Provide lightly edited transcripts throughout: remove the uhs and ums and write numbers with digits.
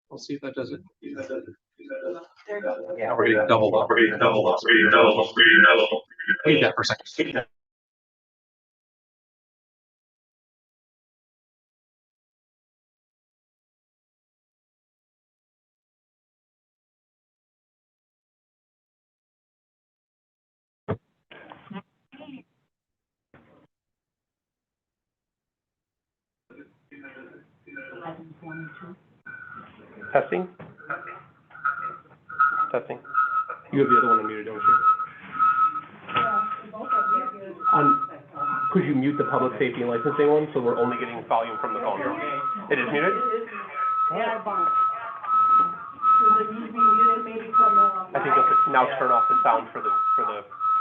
We'll see if that does it. Yeah, We're getting doubled up. We're getting doubled up. Wait that for a second. Testing? Testing. You have the other one unmuted, don't you? Could you mute the public safety and licensing one, so we're only getting volume from the phone? It is muted? Yeah, I bumped. Does it need to be muted maybe from the? I think you'll just now turn off the sound for the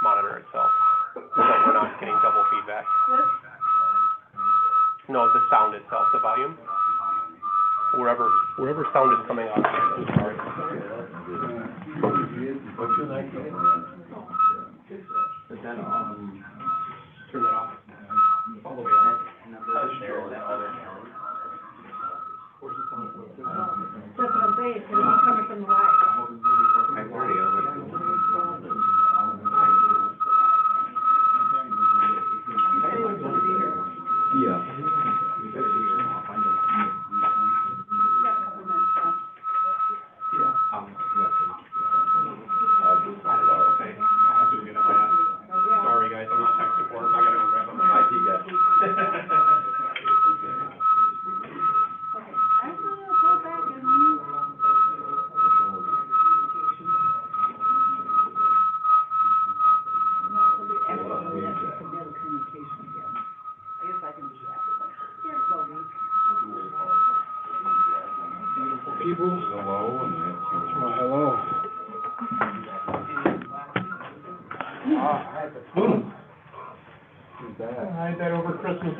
monitor itself, so we're not getting double feedback. No, the sound itself, the volume. Wherever sound is coming out. I'm sorry. What's your name? Is that turn that off. All the way off. Where's the sound? That's what I'm saying, it's gonna be coming from the right. Yeah. Sorry guys, I'm not tech support, I gotta go grab them. IT guy. Okay, I'm gonna go back and. People. Hello. Hello. I had that over Christmas.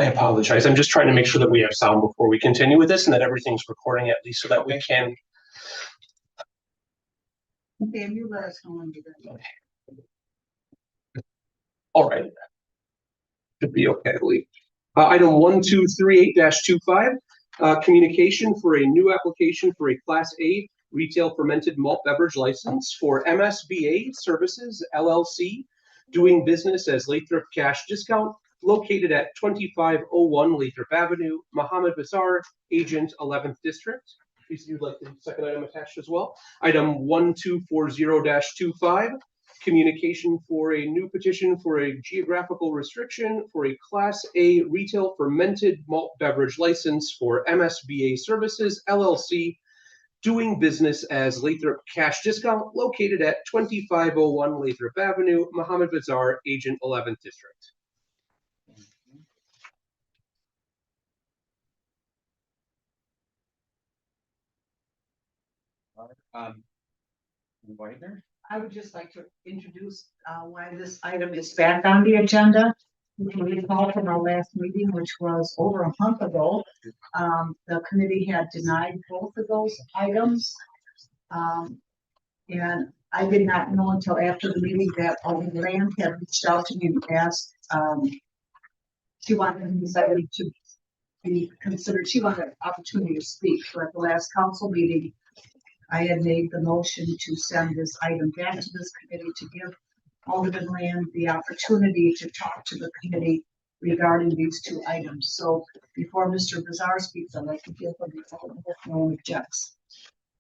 I apologize. I'm just trying to make sure that we have sound before we continue with this and that everything's recording at least so that we can. Okay, you let us know when you're ready. All right. Should be okay, I believe. Item 1238-25, communication for a new application for a Class A retail fermented malt beverage license for MSBA Services LLC, doing business as Lathrop Cash Discount, located at 2501 Lathrop Avenue, Mohammed Bazaar, Agent 11th District. Please, you'd like the second item attached as well. Item 1240-25, communication for a new petition for a geographical restriction for a Class A retail fermented malt beverage license for MSBA Services LLC, doing business as Lathrop Cash Discount, located at 2501 Lathrop Avenue, Mohammed Bazaar, Agent 11th District. Widener? I would just like to introduce why this item is back on the agenda. You can recall from our last meeting, which was over a month ago, the committee had denied both of those items. And I did not know until after the meeting that Alderman Rand had reached out to me and asked, she wanted this item to be considered, she wanted an opportunity to speak. So at the last council meeting, I had made the motion to send this item back to this committee to give Alderman Rand the opportunity to talk to the committee regarding these two items. So before Mr. Bazaar speaks, I'd like to give him the floor if no one objects.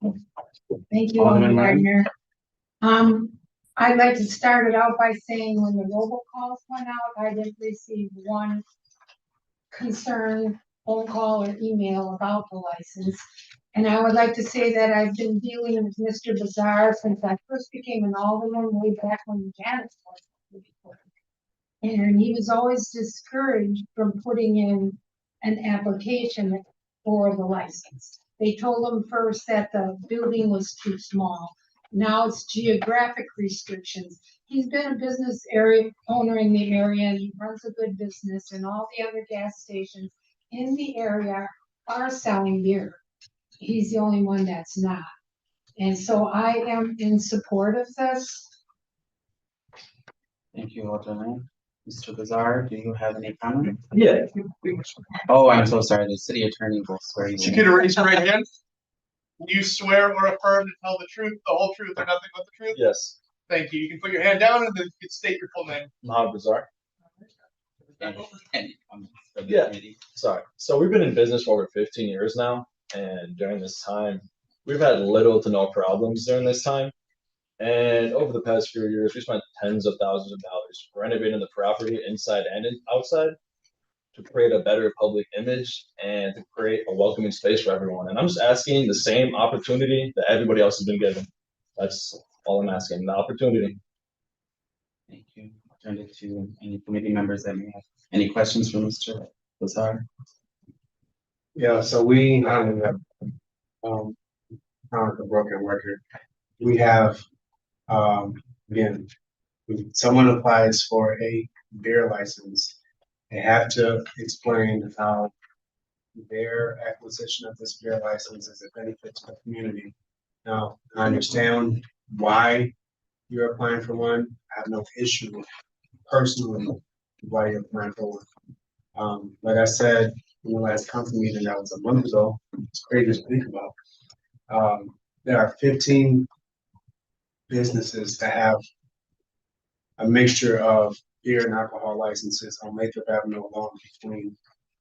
Thank you, Alderman Alderman Gardner. I'd like to start it out by saying when the robocalls went out, I did receive one concern, phone call or email about the license. And I would like to say that I've been dealing with Mr. Bazaar since I first became an alderman way back when Janice was before. And he was always discouraged from putting in an application for the license. They told him first that the building was too small. Now it's geographic restrictions. He's been a business area owner in the area, and he runs a good business, and all the other gas stations in the area are selling beer. He's the only one that's not. And so I am in support of this. Thank you, Alderman. Mr. Bazaar, do you have any comment? Yeah. Oh, I'm so sorry. The city attorney will swear you in. You can raise your right hand. Do you swear or affirm to tell the truth, the whole truth, or nothing but the truth? Yes. Thank you. You can put your hand down and then you can state your full name. Mohammed Bazaar. Any comments from the Yeah. committee? Sorry. So we've been in business for over 15 years now, and during this time, we've had little to no problems during this time. And over the past few years, we spent tens of thousands of dollars renovating the property inside and outside to create a better public image and to create a welcoming space for everyone. And I'm just asking the same opportunity that everybody else has been given. That's all I'm asking, the opportunity. Thank you. I'll turn it to any committee members that may have any questions for Mr. Bazaar. Yeah, so we have, kind of a broken record. We have, again, when someone applies for a beer license, they have to explain how their acquisition of this beer license is a benefit to the community. Now, I understand why you're applying for one. I have no issue personally why you're applying for one. Like I said, in the last council meeting, that was a month ago, it's crazy to think about. There are 15 businesses that have a mixture of beer and alcohol licenses on Lathrop Avenue along between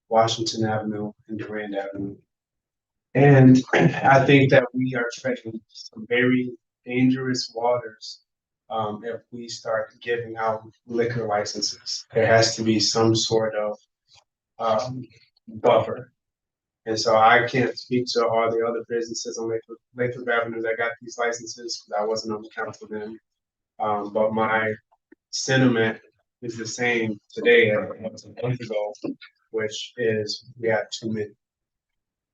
Washington Avenue and Durand Avenue. And I think that we are treading some very dangerous waters if we start giving out liquor licenses. There has to be some sort of buffer. And so I can't speak to all the other businesses on Lathrop Avenue that got these licenses because I wasn't on the council then. But my sentiment is the same today as it was a month ago, which is we have too many.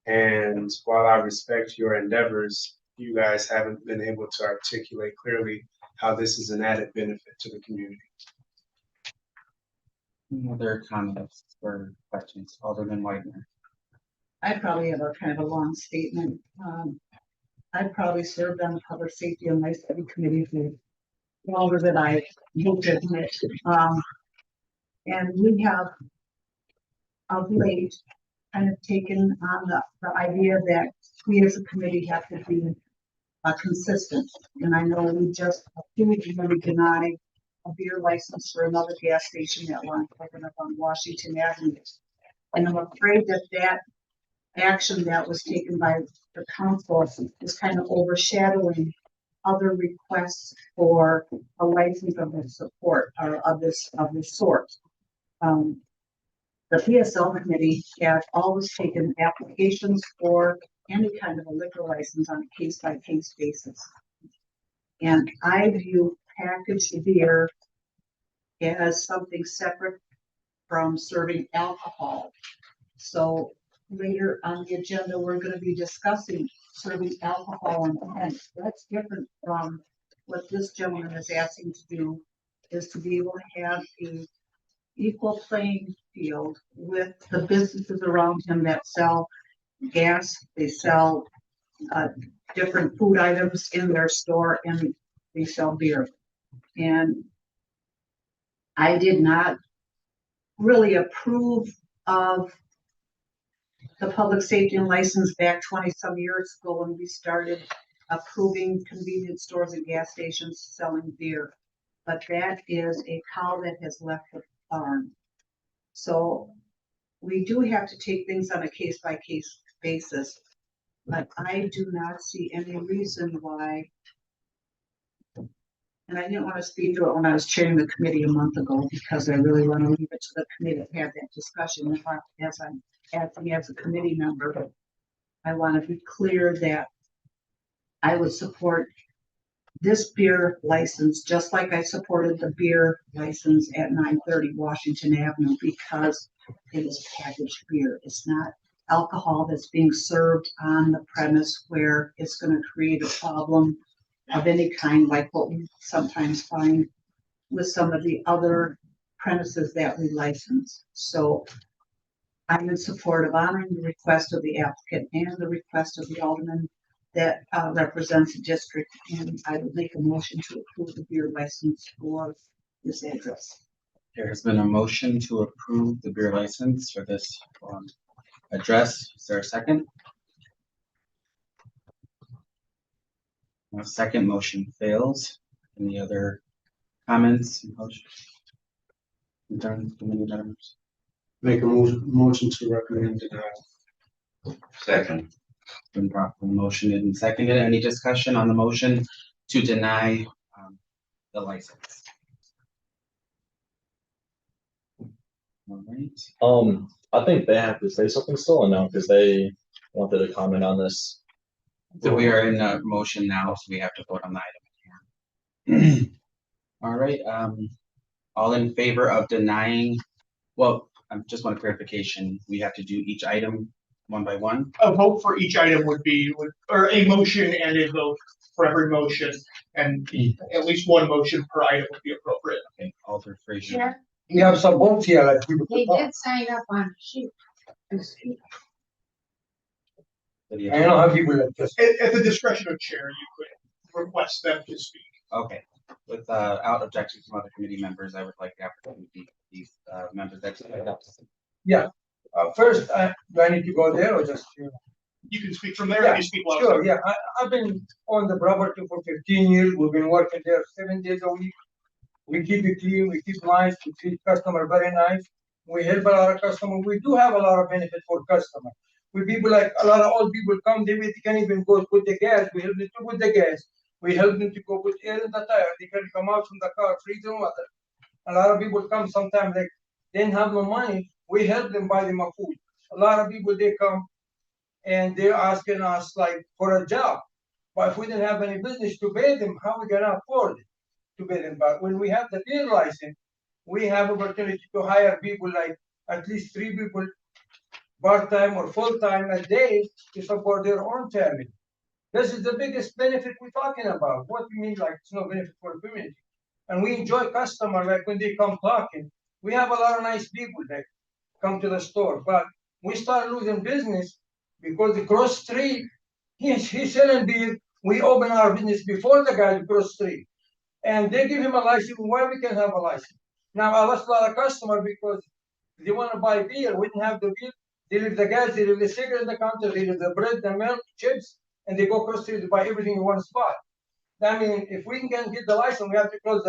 And while I respect your endeavors, you guys haven't been able to articulate clearly how this is an added benefit to the community. Any other comments or questions? Alderman Whitener. I probably have a kind of a long statement. I probably served on the Public Safety and Life Study Committee for longer than I hate to admit. And we have of late kind of taken on the idea that we as a committee have to be consistent. And I know we just really denied a beer license for another gas station that one up on Washington Avenue. And I'm afraid that that action that was taken by the council is kind of overshadowing other requests for a license of this support or of this sort. The PSL committee has always taken applications for any kind of a liquor license on a case-by-case basis. And I view packaged beer as something separate from serving alcohol. So later on the agenda, we're going to be discussing serving alcohol and events. That's different from what this gentleman is asking to do, is to be able to have a equal playing field with the businesses around him that sell gas, they sell different food items in their store, and they sell beer. And I did not really approve of the public safety and license back 20 some years ago when we started approving convenience stores and gas stations selling beer. But that is a cow that has left the farm. So we do have to take things on a case by case basis, but I do not see any reason why. And I didn't want to speak to it when I was chairing the committee a month ago, because I really want to leave it to the committee to have that discussion. As I'm acting as a committee member, I want to be clear that I would support this beer license, just like I supported the beer license at 930 Washington Avenue, because it is packaged beer. It's not alcohol that's being served on the premise where it's going to create a problem of any kind, like what we sometimes find with some of the other premises that we license. So I'm in support of honoring the request of the applicant and the request of the alderman that represents the district, and I would make a motion to approve the beer license for this address. There has been a motion to approve the beer license for this address. Is there a second? A second motion fails. Any other comments? Concerns, committee members? Make a motion to recommend denial. Second. Been properly motioned and seconded. Any discussion on the motion to deny the license? All right. I think they have to say something still, or no, because they wanted to comment on this. So we are in a motion now, so we have to vote on the item. All right, all in favor of denying, well, I just want a clarification. We have to do each item one by one? A vote for each item would or a motion and a vote for every motion, and at least one motion per item would be appropriate. Okay, Alder Frazier. Chair, We have some votes here, like we. they did sign up on a sheet. to speak. I don't have people like this. At the discretion of chair, you could request them to speak. Okay, without objection from other committee members, I would like the opportunity, these members that. First, do I need to go there or just? You can speak from there, Yeah, if you speak loud. Sure, yeah, I've been on the property for 15 years, we've been working there 7 days a week. We keep it clean, we keep nice, we treat customer very nice, we help a lot of customers, we do have a lot of benefit for customer. We people like, a lot of old people come, they can't even go put the gas, we help them to put the gas. We help them to go put air in the tire, they can come out from the car, freezing water. A lot of people come sometimes like, they didn't have no money, we help them buy them a food. A lot of people, they come and they're asking us like for a job. But if we didn't have any business to pay them, how we gonna afford it to pay them? But when we have the beer license, we have opportunity to hire people like at least 3 people part-time or full-time a day to support their own family. This is the biggest benefit we're talking about. What do you mean like it's no benefit for the community? And we enjoy customer like when they come talking, we have a lot of nice people that come to the store, but we start losing business because the cross street, he's selling beer. We open our business before the guy cross street, and they give him a license. Why we can have a license? Now I lost a lot of customers because they want to buy beer. We didn't have the beer. They leave the gas, they leave the cigarette in the counter, they leave the bread, the milk, chips, and they go across the street to buy everything in one spot. I mean, if we can get the license, we have to close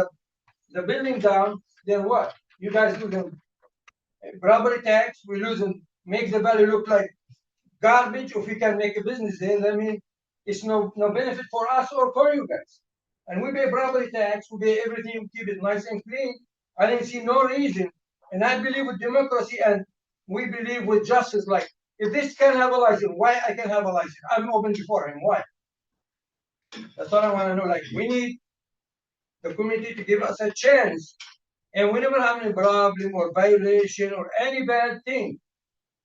the building down, then what? You guys losing property tax, we losing, make the valley look like garbage. If we can make a business there, I mean, it's no benefit for us or for you guys. And we pay property tax, we pay everything, we keep it nice and clean. I didn't see no reason. And I believe with democracy and we believe with justice, like, if this can have a license, why I can have a license? I'm open before him, why? That's what I want to know. Like, we need the community to give us a chance, and we never have any problem or violation or any bad thing.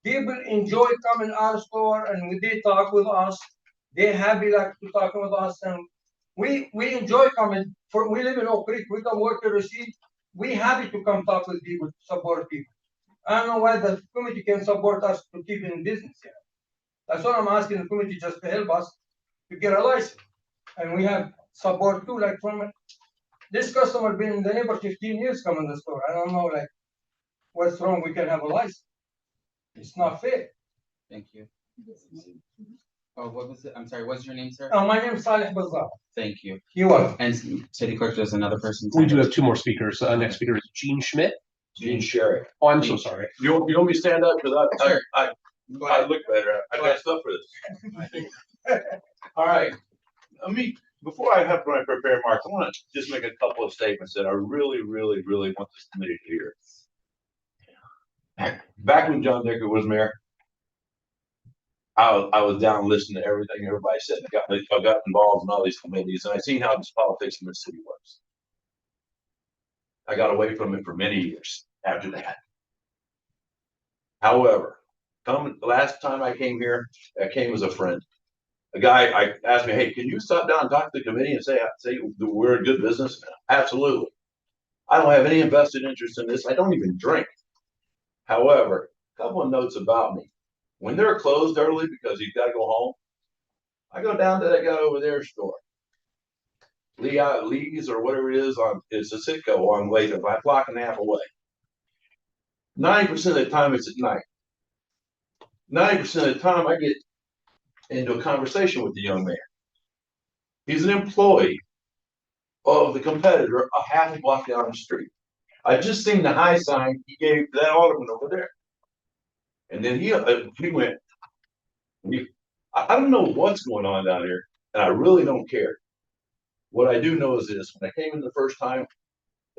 People enjoy coming to our store, and when they talk with us, they happy like to talk with us, and we enjoy coming. We live in Oak Creek. We come work to receive. We happy to come talk with people, support people. I don't know why the committee can support us to keep in business here. That's what I'm asking the committee just to help us to get a license. And we have support too, like from this customer been in the neighbor 15 years coming to the store. I don't know like what's wrong. We can have a license. It's not fair. Thank you. Oh, what was it? I'm sorry, what's your name, sir? My name is Salih Bazar. Thank you. You are. And City Clerk, there's another person. We do have two more speakers. Next speaker is Gene Schmidt. Gene Sherry. Oh, I'm so sorry. You want me to stand up? Cause Sure. I look better. I got stuff for this. All right. Before I have my prepared remarks, I want to just make a couple of statements that I really, really, really want this committee to hear. Back when John Dicker was mayor, I was down listening to everything everybody said. I got involved in all these committees, and I seen how this politics in the city works. I got away from it for many years after that. However, last time I came here, I came as a friend. A guy asked me, "Hey, can you stop down and talk to the committee and say we're in good business?" Absolutely. I don't have any invested interest in this. I don't even drink. However, a couple of notes about me. When they're closed early because he's got to go home, I go down to that guy over there store. Lee's or whatever it is it's a Citgo on Latham, about a block and a half away. 90% of the time it's at night. 90% of the time I get into a conversation with the young man. He's an employee of the competitor a half a block down the street. I just seen the high sign he gave that alderman over there. And then he went, I don't know what's going on down here, and I really don't care. What I do know is this: when I came in the first time,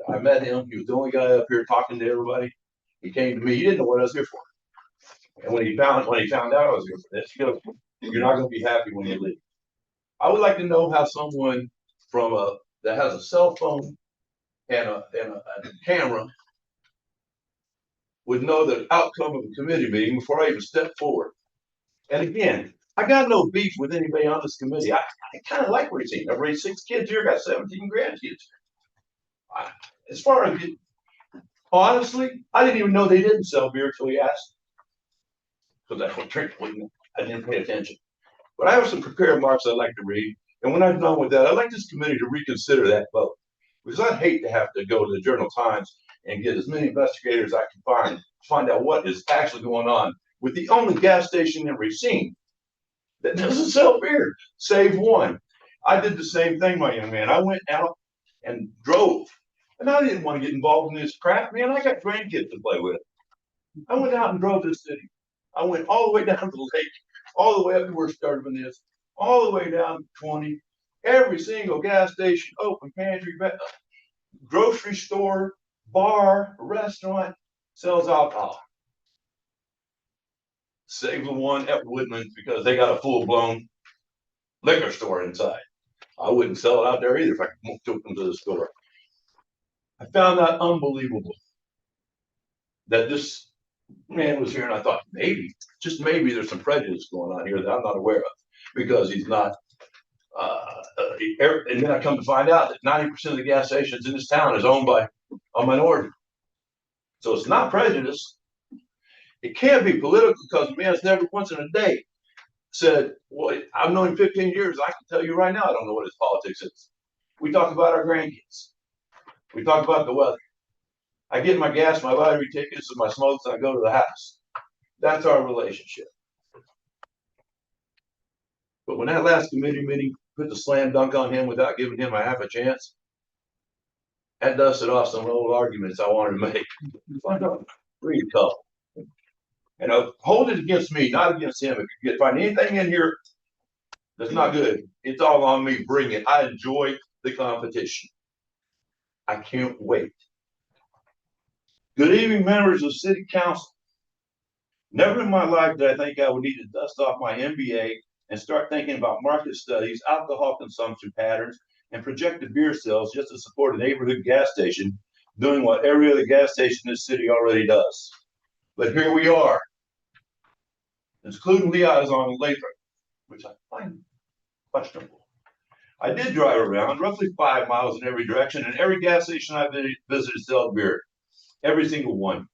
I met him. He was the only guy up here talking to everybody. He came to me. He didn't know what I was here for. And when he found out I was here for this, he goes, "You're not going to be happy when you leave." I would like to know how someone that has a cell phone and a camera would know the outcome of a committee meeting before I even step forward. And again, I got no beef with anybody on this committee. I kind of like raising. I've raised 6 kids here, got 17 grandkids. As far as honestly, I didn't even know they didn't sell beer until he asked. Because I don't drink, I didn't pay attention. But I have some prepared remarks I'd like to read. And when I'm done with that, I'd like this committee to reconsider that vote. Because I'd hate to have to go to the Journal Times and get as many investigators I can find out what is actually going on with the only gas station in Racine that doesn't sell beer, save one. I did the same thing, my young man. I went out and drove, and I didn't want to get involved in this crap, man. I got grandkids to play with. I went out and drove this city. I went all the way down to the lake, all the way up to where Sturdivant is, all the way down to 20. Every single gas station, open pantry, grocery store, bar, restaurant sells alcohol. Save the one at Woodlands because they got a full-blown liquor store inside. I wouldn't sell it out there either if I took them to the store. I found that unbelievable that this man was here, and I thought maybe, just maybe, there's some prejudice going on here that I'm not aware of because he's not. And then I come to find out that 90% of the gas stations in this town is owned by a minority. So it's not prejudice. It can't be political because the man's never once in a day said, well, I've known him 15 years. I can tell you right now, I don't know what his politics is. We talk about our grandkids. We talk about the weather. I get my gas, my lottery tickets, and my smokes, and I go to the house. That's our relationship. But when that last committee meeting put the slam dunk on him without giving him a half a chance, that dusted off some old arguments I wanted to make. Read a couple. And hold it against me, not against him. If you can find anything in here that's not good, it's all on me. Bring it. I enjoy the competition. I can't wait. Good evening, members of City Council. Never in my life did I think I would need to dust off my MBA and start thinking about market studies, alcohol consumption patterns, and projected beer sales just to support a neighborhood gas station doing what every other gas station in this city already does. But here we are. Including Leon is on Lathrop, which I find questionable. I did drive around roughly 5 miles in every direction, and every gas station I visited sold beer. Every single one.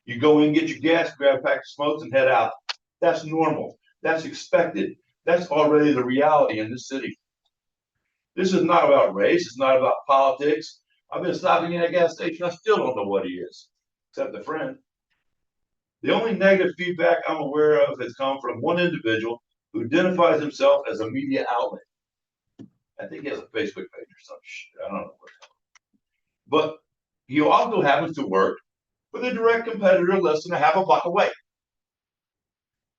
You go in, get your gas, grab a pack of smokes, and head out. That's normal. That's expected. That's already the reality in this city. This is not about race. It's not about politics. I've been stopping in a gas station. I still don't know what he is, except a friend. The only negative feedback I'm aware of has come from one individual who identifies himself as a media outlet. I think he has a Facebook page or some shit. I don't know where. But he also happens to work with a direct competitor less than a half a block away.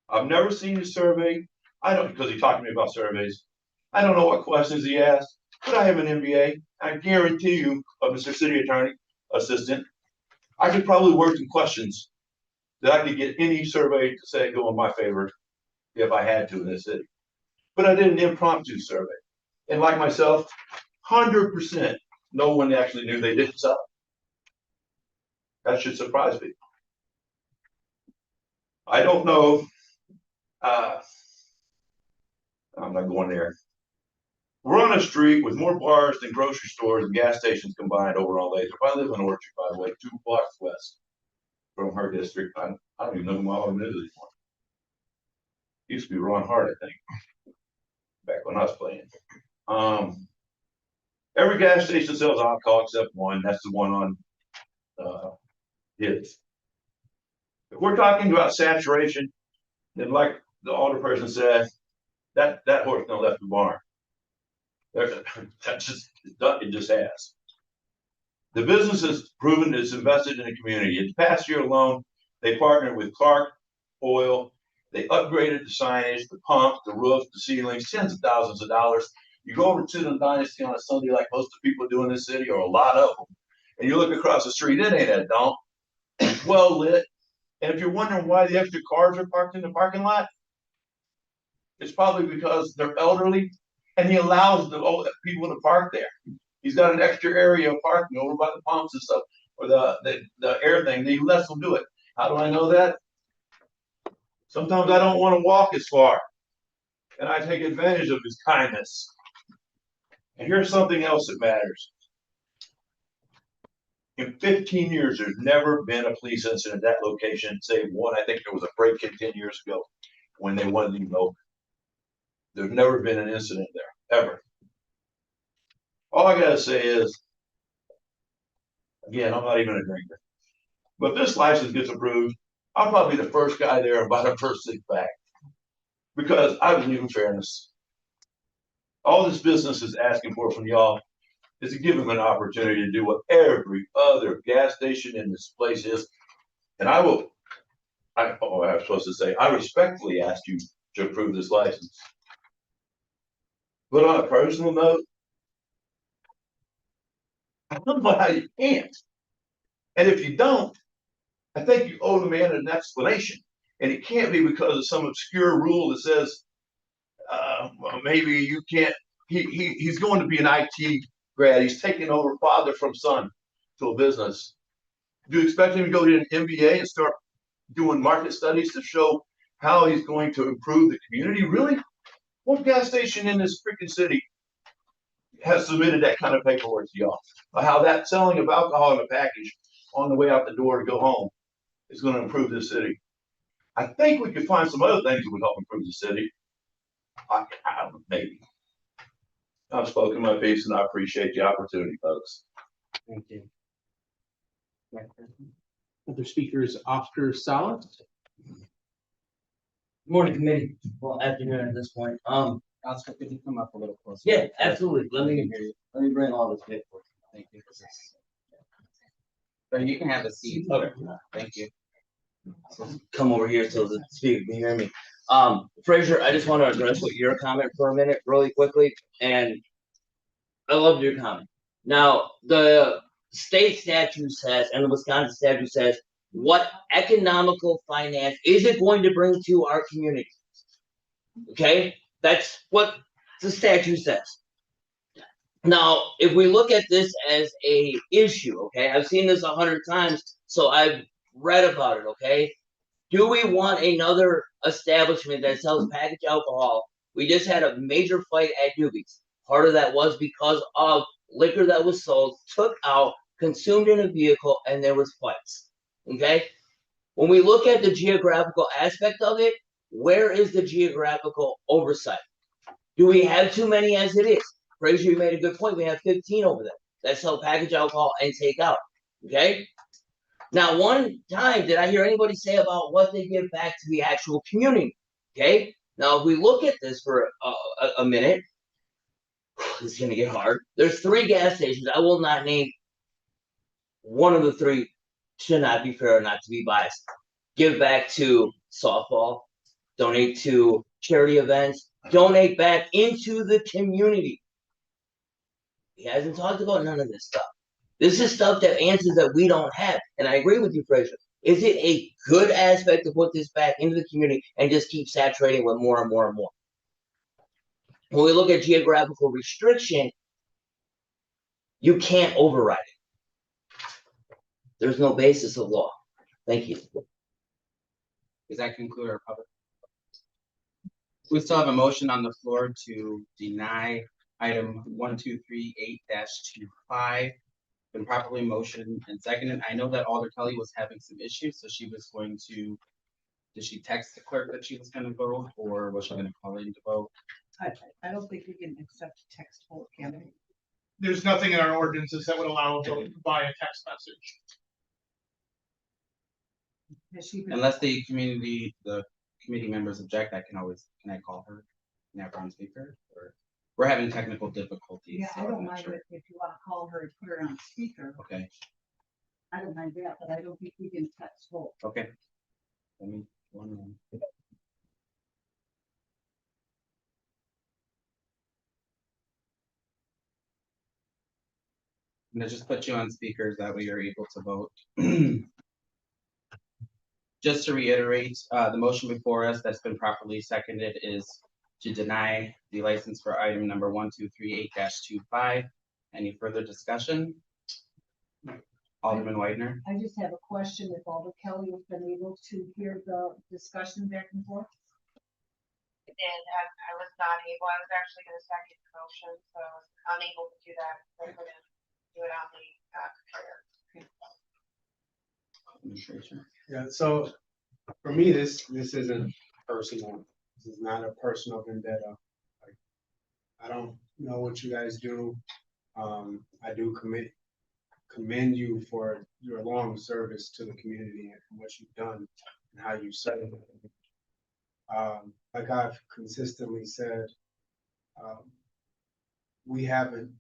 I've never seen his survey. I don't, because he talked to me about surveys. I don't know what questions he asked, but I have an MBA. I guarantee you, Mr. City Attorney Assistant, I could probably work some questions that I could get any survey to say go in my favor if I had to in this city. But I did an impromptu survey. And like myself, 100% no one actually knew they did sell. That should surprise me. I don't know. I'm not going there. We're on a street with more bars than grocery stores and gas stations combined over on Lathrop. I live in Orchard, by the way, 2 blocks west from her district. I don't even know who my home is anymore. Used to be Ron Hart, I think, back when I was playing. Every gas station sells alcohol except one. That's the one on his. If we're talking about saturation, then like the older person said, that horse don't left the barn. That just it just has. The business has proven it's invested in the community. In the past year alone, they partnered with Clark Oil. They upgraded the signage, the pump, the roof, the ceilings, tens of thousands of dollars. You go over to the Dynasty on a Sunday, like most of the people do in this city, or a lot of them, and you look across the street, it ain't a dump. It's well lit. And if you're wondering why the extra cars are parked in the parking lot, it's probably because they're elderly and he allows the people to park there. He's got an extra area of parking over by the pumps and stuff, or the air thing. He lets them do it. How do I know that? Sometimes I don't want to walk as far, and I take advantage of his kindness. And here's something else that matters. In 15 years, there's never been a police incident at that location, save one. I think there was a break-in 10 years ago when they wanted to even open. There's never been an incident there, ever. All I gotta say is, again, I'm not even a drinker, but if this license gets approved, I'll probably be the first guy there and buy the first 6 pack, because I believe in fairness. All this business is asking for from y'all is to give them an opportunity to do what every other gas station in this place is. And I was supposed to say, I respectfully ask you to approve this license. But on a personal note, I don't know how you can't. And if you don't, I think you owe the man an explanation. And it can't be because of some obscure rule that says, well, maybe you can't. He's going to be an IT grad. He's taking over father from son to a business. Do you expect him to go to an MBA and start doing market studies to show how he's going to improve the community? Really? What gas station in this freaking city has submitted that kind of paperwork to y'all? How that selling of alcohol in a package on the way out the door to go home is gonna improve this city. I think we could find some other things that would help improve the city. Maybe. I've spoken my piece and I appreciate the opportunity, folks. Thank you. Other speakers, Oscar Salas. Morning committee, well, afternoon at this point, Oscar, could you come up a little closer? yeah, absolutely, let We me, can hear you. let me bring all this paperwork. Thank you. So you can have a seat. Okay. Thank you. Come over here so the speaker can hear me. Fraser, I just want to address what your comment for a minute, really quickly, and I loved your comment. Now, the state statute says, and the Wisconsin statute says, what economical finance is it going to bring to our community? Okay, that's what the statute says. Now, if we look at this as a issue, okay, I've seen this 100 times, so I've read about it, okay? Do we want another establishment that sells packaged alcohol? We just had a major fight at Doobie's. Part of that was because of liquor that was sold, took out, consumed in a vehicle, and there was fights, okay? When we look at the geographical aspect of it, where is the geographical oversight? Do we have too many as it is? Fraser, you made a good point. We have 15 over there that sell packaged alcohol and take out. Okay. Now, one time did I hear anybody say about what they give back to the actual community? Okay. Now, if we look at this for a minute, this is gonna get hard. There's 3 gas stations. I will not name one of the 3. Should not be fair, not to be biased. Give back to softball, donate to charity events, donate back into the community. He hasn't talked about none of this stuff. This is stuff that answers that we don't have. And I agree with you, Fraser. Is it a good aspect to put this back into the community and just keep saturating with more and more and more? When we look at geographical restriction, you can't override it. There's no basis of law. Thank you. Does that conclude our public? We still have a motion on the floor to deny item 1238-25. Been properly motioned and seconded. I know that Alder Kelly was having some issues, so she was going to, did she text the clerk that she was gonna vote, or was she gonna call in to vote? I don't think we can accept a text vote, can we? There's nothing in our ordinances that would allow a vote via text message. Has she been? Unless the committee members object, can I call her? Can I have her on speaker? Or we're having technical difficulties. Yeah, so I I'm don't not mind sure. if you wanna call her and put her on speaker. Okay, I don't mind that, but I don't think we can text vote. okay. Let me, one moment. I'm gonna just put you on speakers, that way you're able to vote. Just to reiterate, the motion before us that's been properly seconded is to deny the license for item number 1238-25. Any further discussion? Alderman Widener? I just have a question, if Alder Kelly has been able to hear the discussion back and forth. And I was not able, I was actually gonna second the motion, so I was unable to do that. I couldn't do it on the Administration. Yeah, so for me, this isn't personal. This is not a personal vendetta. Like, I don't know what you guys do. I do commend you for your long service to the community and what you've done and how you serve. Like I've consistently said, we haven't,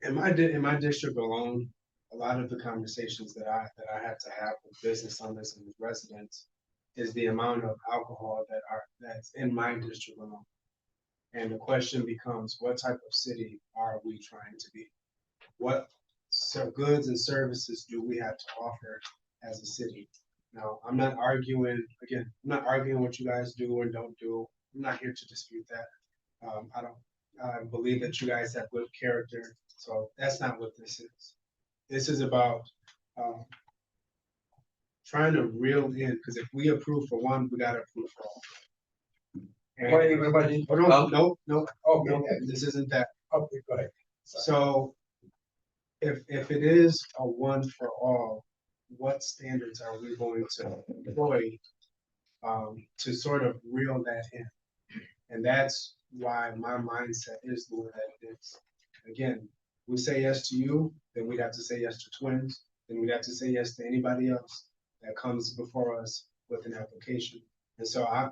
in my district alone, a lot of the conversations that I have to have with business owners and with residents is the amount of alcohol that's in my district alone. And the question becomes, what type of city are we trying to be? What goods and services do we have to offer as a city? Now, I'm not arguing what you guys do and don't do. I'm not here to dispute that. I believe that you guys have good character. So that's not what this is. This is about trying to reel in, because if we approve for one, we gotta approve for all. Morning, everybody. Oh, no, Okay. no, this isn't that. Okay, go ahead. So if it is a one for all, what standards are we going to employ to sort of reel that in? And that's why my mindset is the way that it is. Again, we say yes to you, then we'd have to say yes to twins, then we'd have to say yes to anybody else that comes before us with an application. And so I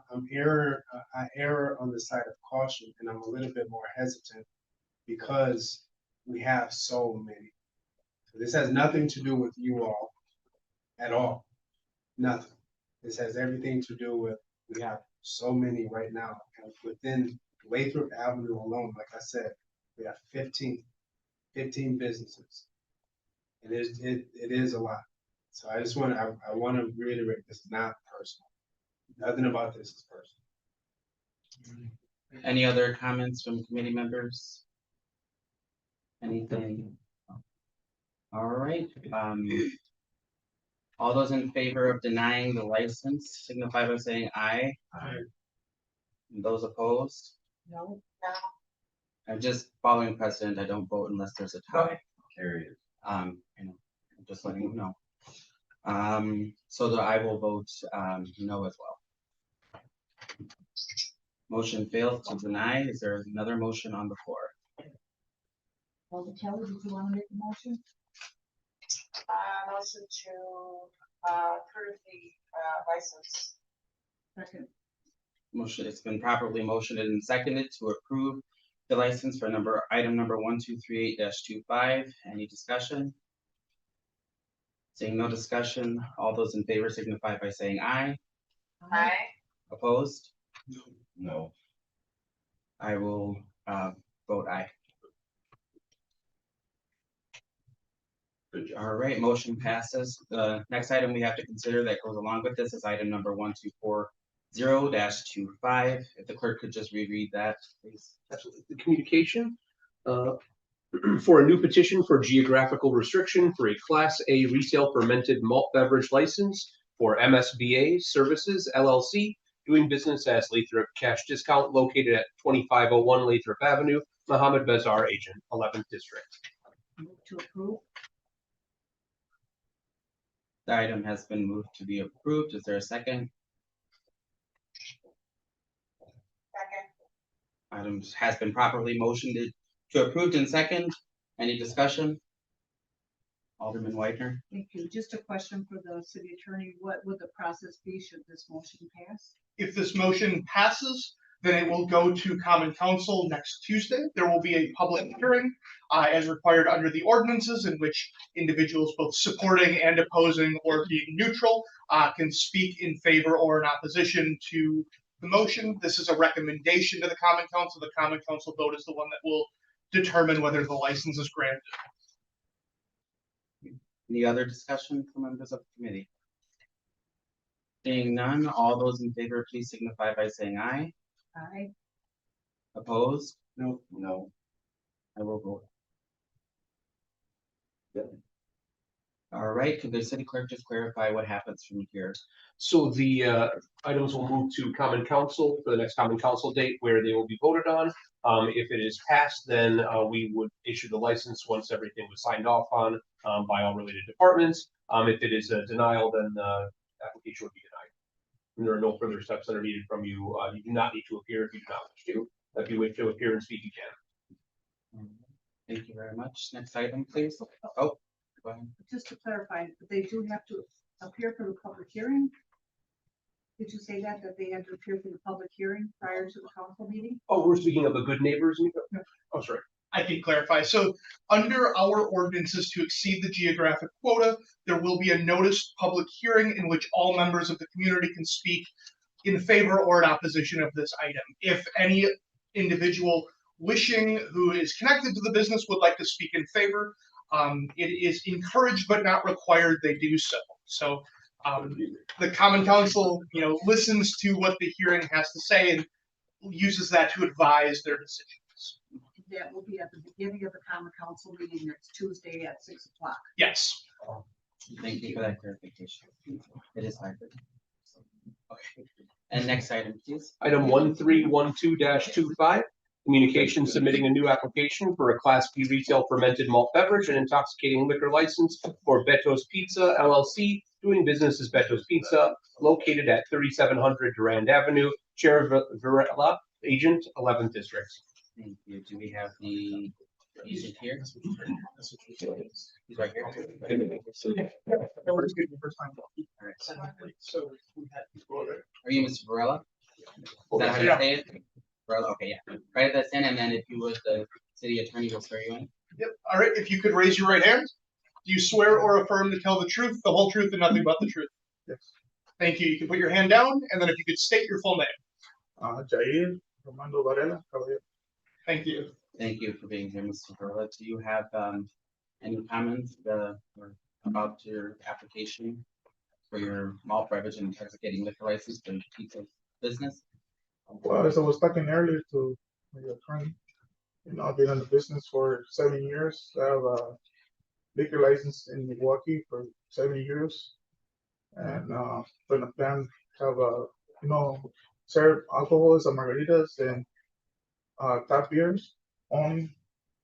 err on the side of caution, and I'm a little bit more hesitant because we have so many. So this has nothing to do with you all at all. Nothing. This has everything to do with, we have so many right now. And within Lathrop Avenue alone, like I said, we have 15 businesses. It is a lot. So I just want to, I want to reiterate, this is not personal. Nothing about this is personal. Any other comments from committee members? Anything? All right, all those in favor of denying the license signify by saying aye. Aye. And those opposed? No, I'm just following precedent. I don't vote unless there's a tie. Carried. You know, I'm just letting you know. So I will vote, no as well. Motion fails to deny. Is there another motion on the floor? well, Kelly, did you want to make a motion? Motion to, approve the, license. Second. Motion, it's been properly motioned and seconded to approve the license for item number 1238-25. Any discussion? Seeing no discussion, all those in favor signify by saying aye. Aye. Opposed? No. I will vote aye. All right, motion passes. The next item we have to consider that goes along with this is item number 1240-25. If the clerk could just reread that, please. Absolutely. The communication for a new petition for geographical restriction for a Class A retail fermented malt beverage license for MSBA Services LLC, doing business as Lathrop Cash Discount, located at 2501 Lathrop Avenue, Mohammed Bazaar Agent, 11th District. Move to approve. The item has been moved to be approved. Is there a second? Second. Item has been properly motioned to approved and second. Any discussion? Alderman Whitener. Thank you. Just a question for the city attorney. What would the process be should this motion pass? If this motion passes, then it will go to common council next Tuesday. There will be a public hearing as required under the ordinances, in which individuals both supporting and opposing or being neutral can speak in favor or in opposition to the motion. This is a recommendation to the common council. The common council vote is the one that will determine whether the license is granted. Any other discussion from members of the committee? Seeing none, all those in favor, please signify by saying aye. Aye. Opposed? No. No. I will vote. All right, could the city clerk just clarify what happens from here? So the items will move to common council for the next common council date, where they will be voted on. If it is passed, then we would issue the license once everything was signed off on by all related departments. If it is a denial, then the application would be denied. And there are no further steps that are needed from you. You do not need to appear if you do not wish to. If you wish to appear and speak, you can. Thank you very much. Next item, please. Oh, go ahead. Just to clarify, they do have to appear for the public hearing? Did you say that they had to appear for the public hearing prior to the council meeting? Oh, we're speaking of the good neighbors. Oh, sorry. I can clarify. So under our ordinances, to exceed the geographic quota, there will be a noticed public hearing in which all members of the community can speak in favor or in opposition of this item. If any individual wishing who is connected to the business would like to speak in favor, it is encouraged but not required they do so. So the common council, listens to what the hearing has to say and uses that to advise their decisions. That will be at the beginning of the common council meeting next Tuesday at 6 o'clock. Yes. Thank you for that clarification. It is hybrid. Okay. And next item, please. Item 1312-25. Communication submitting a new application for a Class B retail fermented malt beverage and intoxicating liquor license for Beto's Pizza LLC, doing business as Beto's Pizza, located at 3700 Durand Avenue, Chair Varela, Agent, 11th District. Thank you. Do we have the agent here? He's right here. All right. Are you Mr. Varela? Is that how you say it? Varela, okay, yeah. Write that in, and then if you would, the city attorney will swear you in. Yep. All right. If you could raise your right hand. Do you swear or affirm to tell the truth, the whole truth, and nothing but the truth? Yes. Thank you. You can put your hand down, and then if you could state your full name. Jair Romando Varela, Caballero. Thank you. Thank you for being here, Mr. Varela. Do you have any comments or about your application for your malt beverage and intoxicating liquor license for pizza business? Well, as I was talking earlier to the attorney, I've been in the business for 7 years. I have a liquor license in Milwaukee for 7 years. And for the plan, have serve alcohols and margaritas and tap beers only.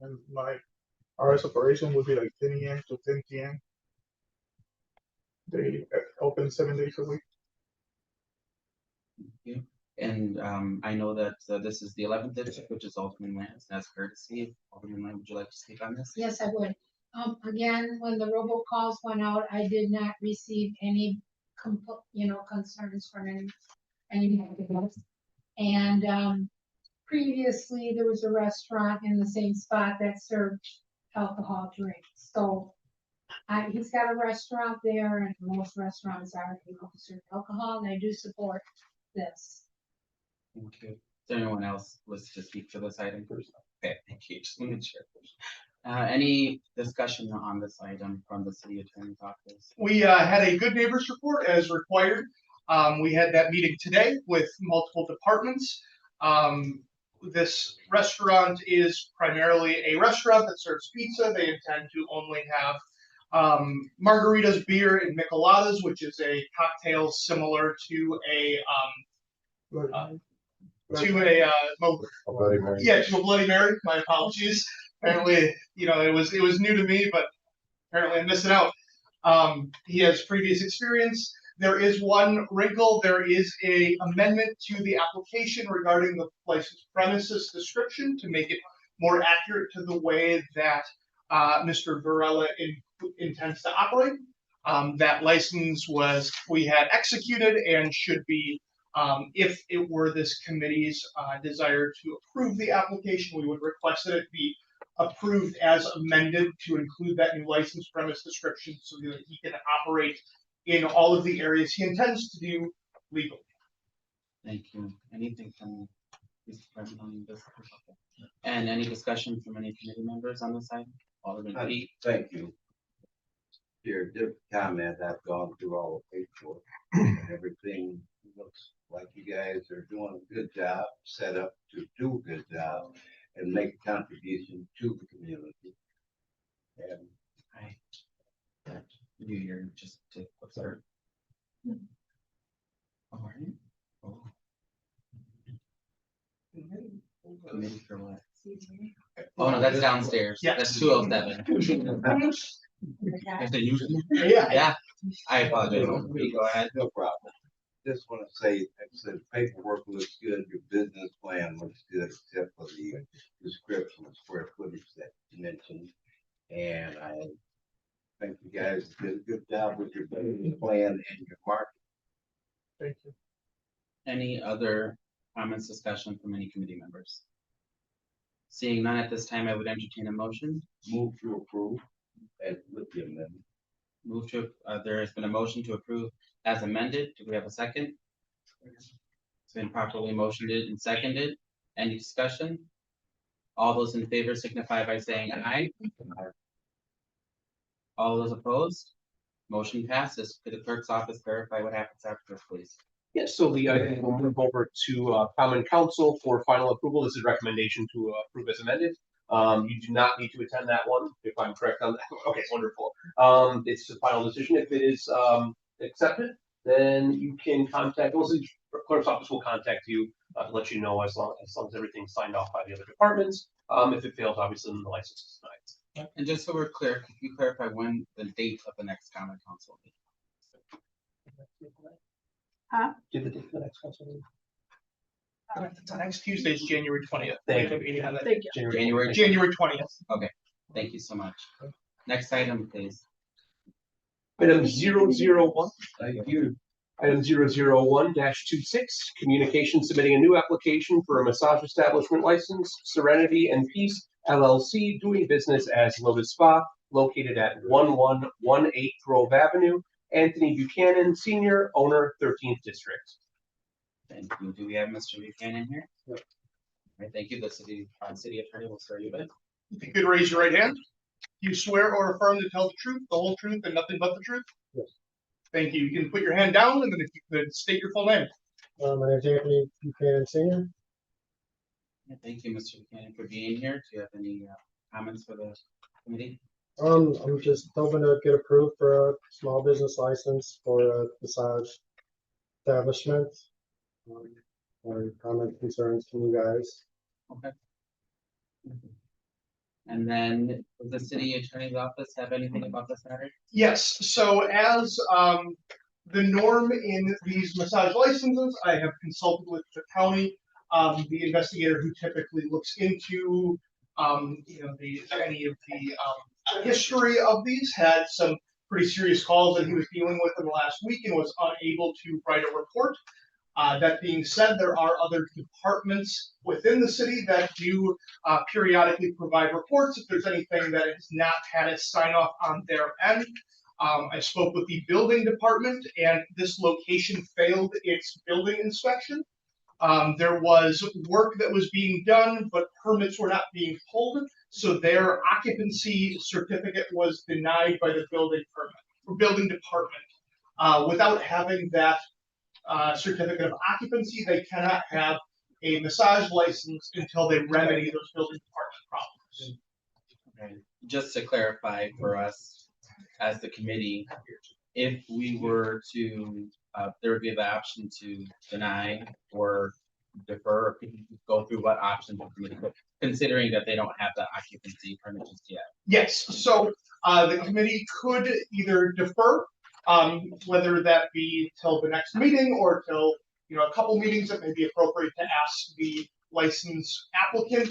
And my hours of operation would be like 10 a.m. to 10 p.m. They open 7 days a week. Thank you. And I know that this is the 11th district, which is Alderman Lance. That's courtesy. Alderman Lance, would you like to speak on this? Yes, I would. Again, when the robocalls went out, I did not receive any concerns from anybody else. And previously, there was a restaurant in the same spot that served alcohol drinks. So he's got a restaurant there, and most restaurants are able to serve alcohol, and I do support this. Thank you. Is there anyone else wish to speak for this item? Okay, thank you. Just want to share. Any discussion on this item from the city attorney's office? We had a good neighbors report as required. We had that meeting today with multiple departments. This restaurant is primarily a restaurant that serves pizza. They intend to only have margaritas, beer, and micheladas, which is a cocktail similar to a Bloody Mary. My apologies. Apparently, it was new to me, but apparently I'm missing out. He has previous experience. There is one wrinkle. There is a amendment to the application regarding the licensed premises description to make it more accurate to the way that Mr. Varela intends to operate. That license we had executed and should be, if it were this committee's desire to approve the application, we would request that it be approved as amended to include that new license premise description so that he can operate in all of the areas he intends to do legally. Thank you. Anything from Mr. President on this? And any discussion from any committee members on this item? Alderman Pete? Thank you. Dear, just comment, I've gone through all the paperwork and everything looks like you guys are doing a good job, set up to do a good job and make a contribution to the community. And you here just to observe. All right. Oh. Committee for what? Oh no, that's downstairs. Yeah. That's 207. Yeah. I apologize. Go ahead. no problem. Just want to say, like I said, paperwork looks good, your business plan looks good, except for the description of square footage that you mentioned. And I think you guys did a good job with your business plan and your market. Thank you. Any other comments, discussion from any committee members? Seeing none at this time, I would entertain a motion. Move to approve and with the amendment. Move to, there has been a motion to approve as amended. Do we have a second? It's been properly motioned and seconded. Any discussion? All those in favor signify by saying aye. All those opposed? Motion passes. Could the clerk's office verify what happens after, please? Yes, so the item will move over to Common Council for final approval. This is a recommendation to approve as amended. You do not need to attend that one, if I'm correct on that. Okay, wonderful. It's the final decision. If it is accepted, then you can contact, well, clerk's office will contact you to let you know as long as everything's signed off by the other departments. If it fails, obviously, then the license is denied. And just so we're clear, could you clarify when the date of the next common council meeting? Give the date for the next council meeting. Next Tuesday is January 20th. Thank Thank you. January. January 20th. Thank you so much. Next item, please. Item 001. Thank you. Item 001-26, communication submitting a new application for a massage establishment license, Serenity and Peace LLC, doing business as Lotus Spa, located at 1118 Grove Avenue. Anthony Buchanan, Senior, owner, 13th District. Thank you. Do we have Mr. Buchanan here? All right, thank you. The city attorney will start you with. If you could raise your right hand. Do you swear or affirm to tell the truth, the whole truth, and nothing but the truth? Yes. Thank you. You can put your hand down, and then if you could state your full name. My name is Anthony Buchanan Senior. Thank you, Mr. Buchanan, for being here. Do you have any comments for the committee? I'm just hoping to get approved for a small business license for a massage establishment. Or comment concerns from you guys. Okay. And then, does the city attorney's office have anything about this matter? Yes, so as the norm in these massage licenses, I have consulted with the county, the investigator who typically looks into any of the history of these, had some pretty serious calls that he was dealing with in the last week and was unable to write a report. That being said, there are other departments within the city that do periodically provide reports if there's anything that has not had a sign off on their end. I spoke with the building department, and this location failed its building inspection. There was work that was being done, but permits were not being pulled, so their occupancy certificate was denied by the building department. Without having that certificate of occupancy, they cannot have a massage license until they remedy those building department problems. Okay. Just to clarify for us as the committee, if we were to, there would be the option to deny or defer, go through what options the committee, considering that they don't have the occupancy permit just yet. Yes, so the committee could either defer, whether that be till the next meeting or till a couple meetings. It may be appropriate to ask the license applicant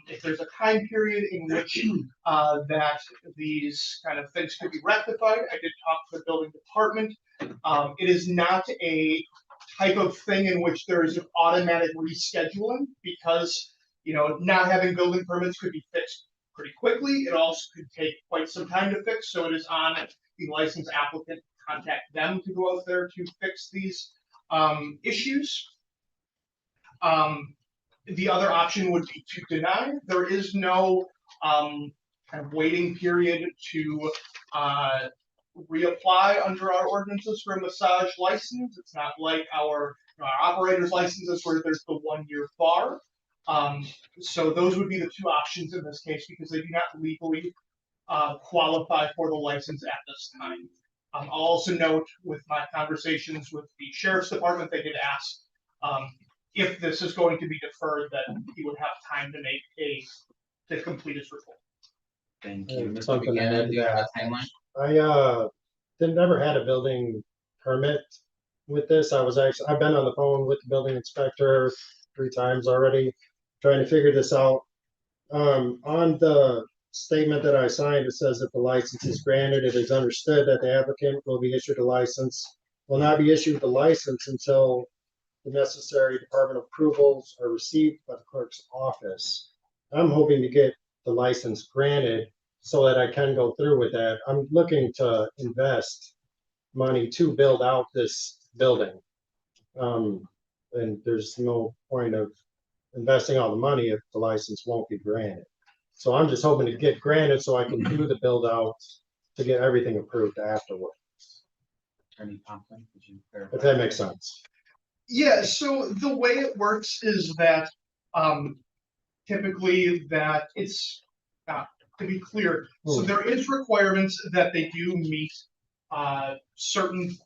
if there's a time period in which that these kind of things could be rectified. I did talk to the building department. It is not a type of thing in which there is an automatic rescheduling, because not having building permits could be fixed pretty quickly. It also could take quite some time to fix, so it is on the license applicant to contact them to go out there to fix these issues. The other option would be to deny. There is no kind of waiting period to reapply under our ordinances for a massage license. It's not like our operator's licenses where there's the 1-year bar. So those would be the two options in this case, because they do not legally qualify for the license at this time. I'll also note with my conversations with the sheriff's department, they did ask if this is going to be deferred, that he would have time to make to complete his report. Thank you. Mr. Something to Buchanan, add do you have a timeline? I never had a building permit with this. I've been on the phone with the building inspector 3 times already, trying to figure this out. On the statement that I signed, it says if the license is granted, it is understood that the applicant will be issued a license, will not be issued the license until the necessary department approvals are received by the clerk's office. I'm hoping to get the license granted so that I can go through with that. I'm looking to invest money to build out this building. And there's no point of investing all the money if the license won't be granted. So I'm just hoping to get granted so I can do the build out to get everything approved afterwards. Attorney Conklin, could you clarify? If that makes sense. Yeah, so the way it works is that typically that it's to be clear, so there is requirements that they do meet certain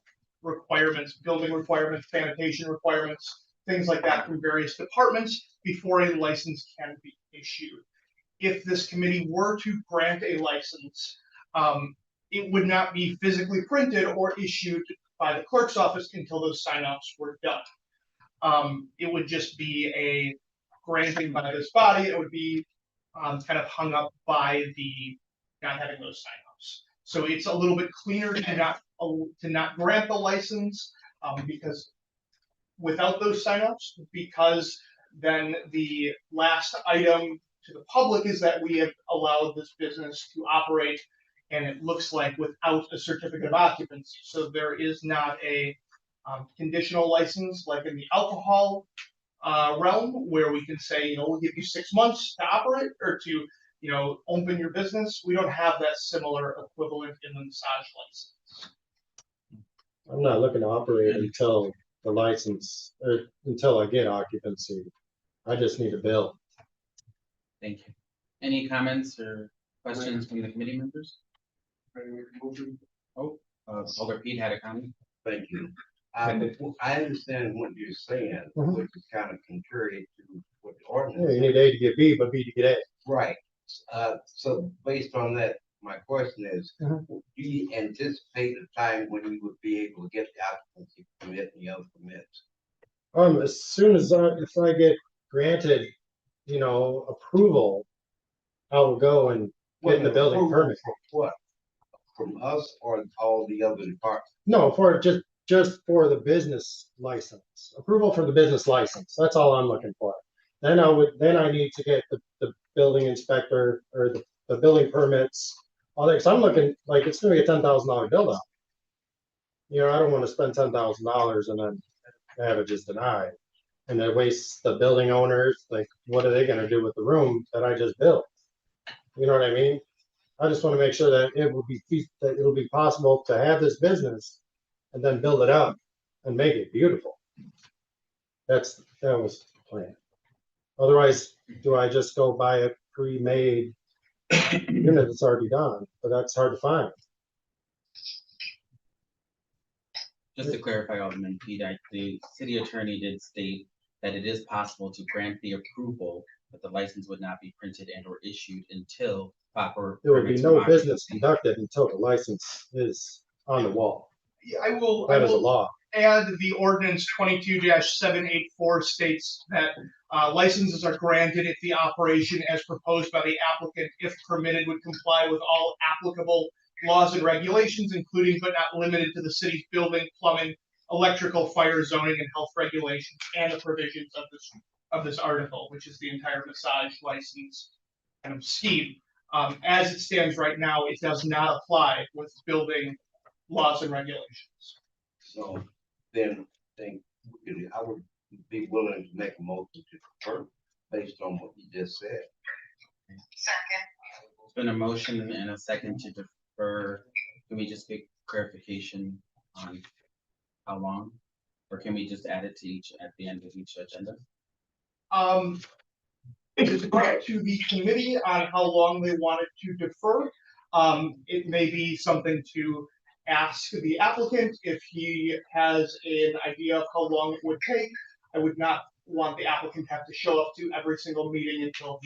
requirements, building requirements, sanitation requirements, things like that from various departments before a license can be issued. If this committee were to grant a license, it would not be physically printed or issued by the clerk's office until those sign-offs were done. It would just be a granting by this body. It would be kind of hung up by the not having those sign-offs. So it's a little bit cleaner to not grant the license because without those sign-offs, because then the last item to the public is that we have allowed this business to operate, and it looks like without a certificate of occupancy. So there is not a conditional license like in the alcohol realm where we can say, you know, we'll give you 6 months to operate or to, you know, open your business. We don't have that similar equivalent in the massage license. I'm not looking to operate until the license, or until I get occupancy. I just need a bill. Thank you. Any comments or questions from the committee members? Oh, Alder Pete had a comment. Thank you. I understand what you're saying, which is kind of contrary to what the Yeah, ordinance. you need A to get B, but B to get A. Right. So based on that, my question is, Mhm. do you anticipate a time when you would be able to get the occupancy permit and the other permits? As soon as if I get granted, you know, approval, I will go and get the building Approval permit. from what? From us or all the other departments? No, for just for the business license, approval for the business license. That's all I'm looking for. Then I need to get the building inspector or the building permits. All that, 'cause I'm looking like it's gonna be a $10,000 bill out. You know, I don't want to spend $10,000 and then have it just denied. And then waste the building owners, like, what are they gonna do with the room that I just built? You know what I mean? I just want to make sure that it'll be possible to have this business and then build it up and make it beautiful. That was the plan. Otherwise, do I just go buy a pre-made unit that's already done? But that's hard to find. Just to clarify, Alderman Pete, the city attorney did state that it is possible to grant the approval, but the license would not be printed and or issued until proper. There would be permits no from business occupancy. conducted until the license is on the wall. Yeah, I will That is a law. add the ordinance 22-784 states that licenses are granted if the operation as proposed by the applicant, if permitted, would comply with all applicable laws and regulations, including but not limited to the city's building, plumbing, electrical, fire, zoning, and health regulations, and the provisions of this article, which is the entire massage license kind of scheme. As it stands right now, it does not apply with building laws and regulations. So then I would be willing to make a motion to defer based on what you just said. Second. It's been a motion and a second to defer. Can we just get clarification on how long? Or can we just add it to at the end of each agenda? It's up to the committee on how long they wanted to defer. It may be something to ask the applicant if he has an idea of how long it would take. I would not want the applicant to have to show up to every single meeting until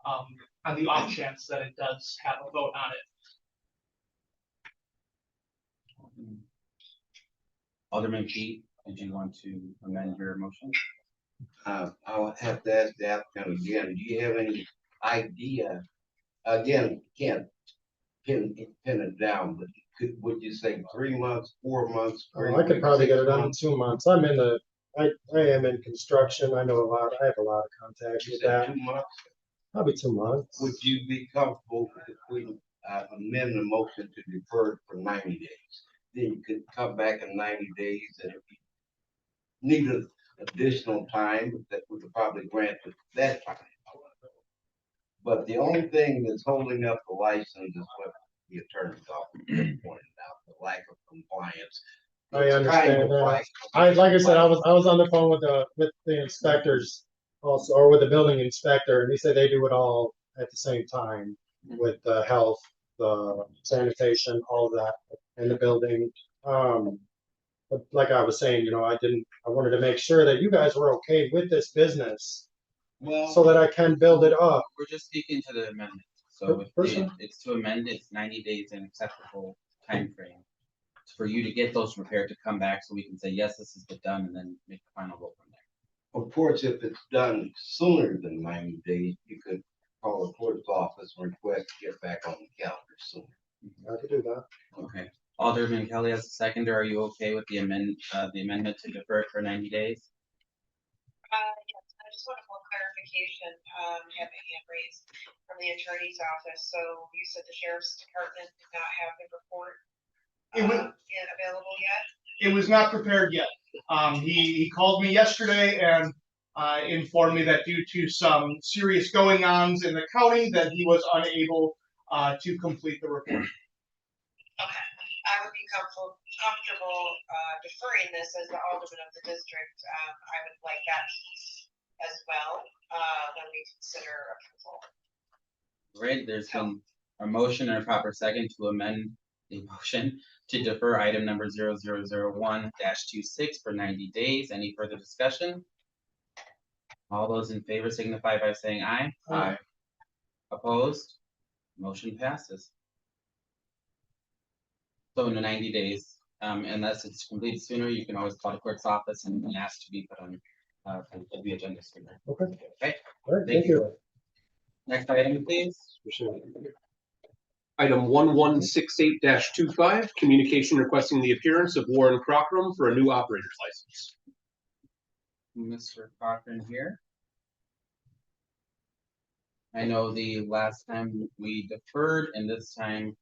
on the off chance that it does have a vote on it. Alderman Pete, did you want to amend your motion? I'll have to ask the applicant again, do you have any idea? Again, can't pin it down, but would you say 3 months, 4 months? I could probably get it done in 2 months. I am in construction. I know I have a lot of contacts You with said that. 2 months? Probably 2 months. Would you be comfortable if we amend the motion to defer it for 90 days? Then you could come back in 90 days, and if you needed additional time, that we could probably grant it that time. But the only thing that's holding up the license is what the attorney's office just pointed out, the lack of compliance. I It's understand kind of that. like- Like I said, I was on the phone with the inspectors also, or with the building inspector, and he said they do it all at the same time with the health, the sanitation, all of that in the building. But like I was saying, I wanted to make sure that you guys were okay with this business Well, so that I can build it up. we're just speaking to the amendment. So Person. it's to amend, it's 90 days in acceptable time frame for you to get those prepared to come back so we can say, yes, this has been done, and then make the final vote from there. Of course, if it's done sooner than 90 days, you could call the clerk's office and request to get back on the calendar sooner. I could do that. Okay. Alderman Kelly as a seconder, are you okay with the amendment to defer it for 90 days? Yes, I just want more clarification, have a hand raised from the attorney's office. So you said the sheriff's department did not have the report available yet? It was not prepared yet. He called me yesterday and informed me that due to some serious going-ons in the county, that he was unable to complete the report. Okay, I would be comfortable deferring this as the alderman of the district. I would like that piece as well when we consider approval. Right, there's been a motion and a proper second to amend the motion to defer item number 0001-26 for 90 days. Any further discussion? All those in favor signify by saying aye. Aye. Opposed? Motion passes. So in the 90 days, unless it's completed sooner, you can always call the clerk's office and ask to be put on the agenda sooner. Okay. Okay. All right, thank you. Next item, please. Item 1168-25, communication requesting the appearance of Warren Crockram for a new operator's license. Mr. Cochran here. I know the last time we deferred, and this time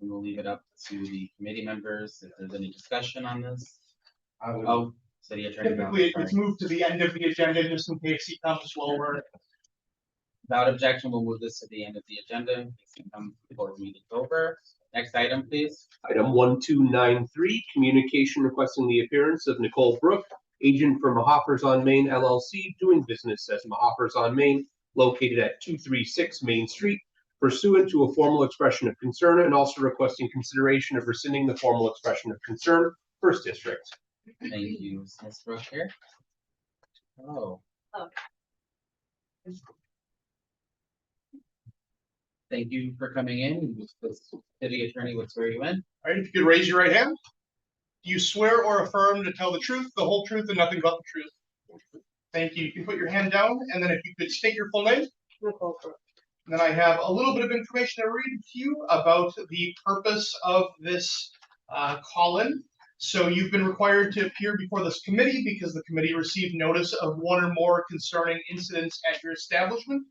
we will leave it up to the committee members if there's any discussion on this. Oh, city attorney. Typically, it's moved to the end of the agenda just in case he comes lower. Without objection, we'll move this to the end of the agenda in case it comes before the meeting's over. Next item, please. Item 1293, communication requesting the appearance of Nicole Brook, agent for Mahoffers on Main LLC, doing business as Mahoffers on Main, located at 236 Main Street, pursuant to a formal expression of concern, and also requesting consideration of rescinding the formal expression of concern, First District. Thank you, Ms. Brooke here. Oh. Thank you for coming in. The city attorney would swear you in. All right, if you could raise your right hand. Do you swear or affirm to tell the truth, the whole truth, and nothing but the truth? Thank you. You can put your hand down, and then if you could state your full name. And then I have a little bit of information to read to you about the purpose of this call-in. So you've been required to appear before this committee because the committee received notice of one or more concerning incidents at your establishment.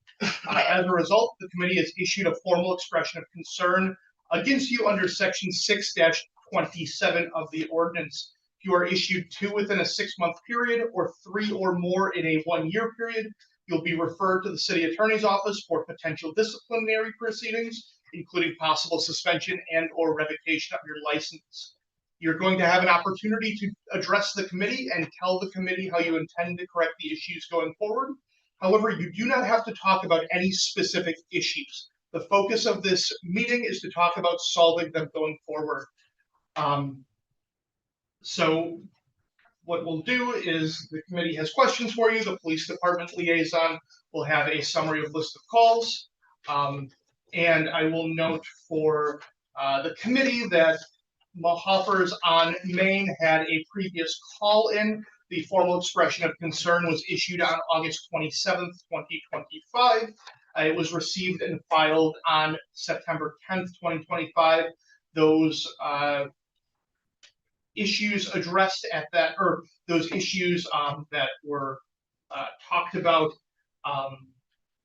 As a result, the committee has issued a formal expression of concern against you under section 6-27 of the ordinance. If you are issued 2 within a 6-month period or 3 or more in a 1-year period, you'll be referred to the city attorney's office for potential disciplinary proceedings, including possible suspension and or revocation of your license. You're going to have an opportunity to address the committee and tell the committee how you intend to correct the issues going forward. However, you do not have to talk about any specific issues. The focus of this meeting is to talk about solving them going forward. So what we'll do is the committee has questions for you. The police department liaison will have a summary of list of calls. And I will note for the committee that Mahoffers on Main had a previous call in. The formal expression of concern was issued on August 27th, 2025. It was received and filed on September 10th, 2025. Those issues addressed at that, or those issues that were talked about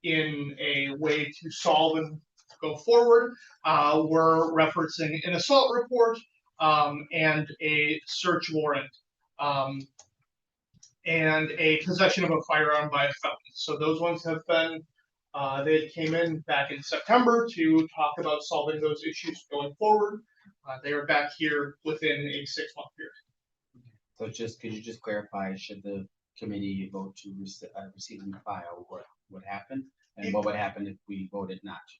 in a way to solve and go forward were referencing an assault report and a search warrant and a possession of a firearm by a felon. So those ones have been, they came in back in September to talk about solving those issues going forward. They are back here within a 6-month period. So could you just clarify, should the committee vote to receive and file, what happened? And what would happen if we voted not to?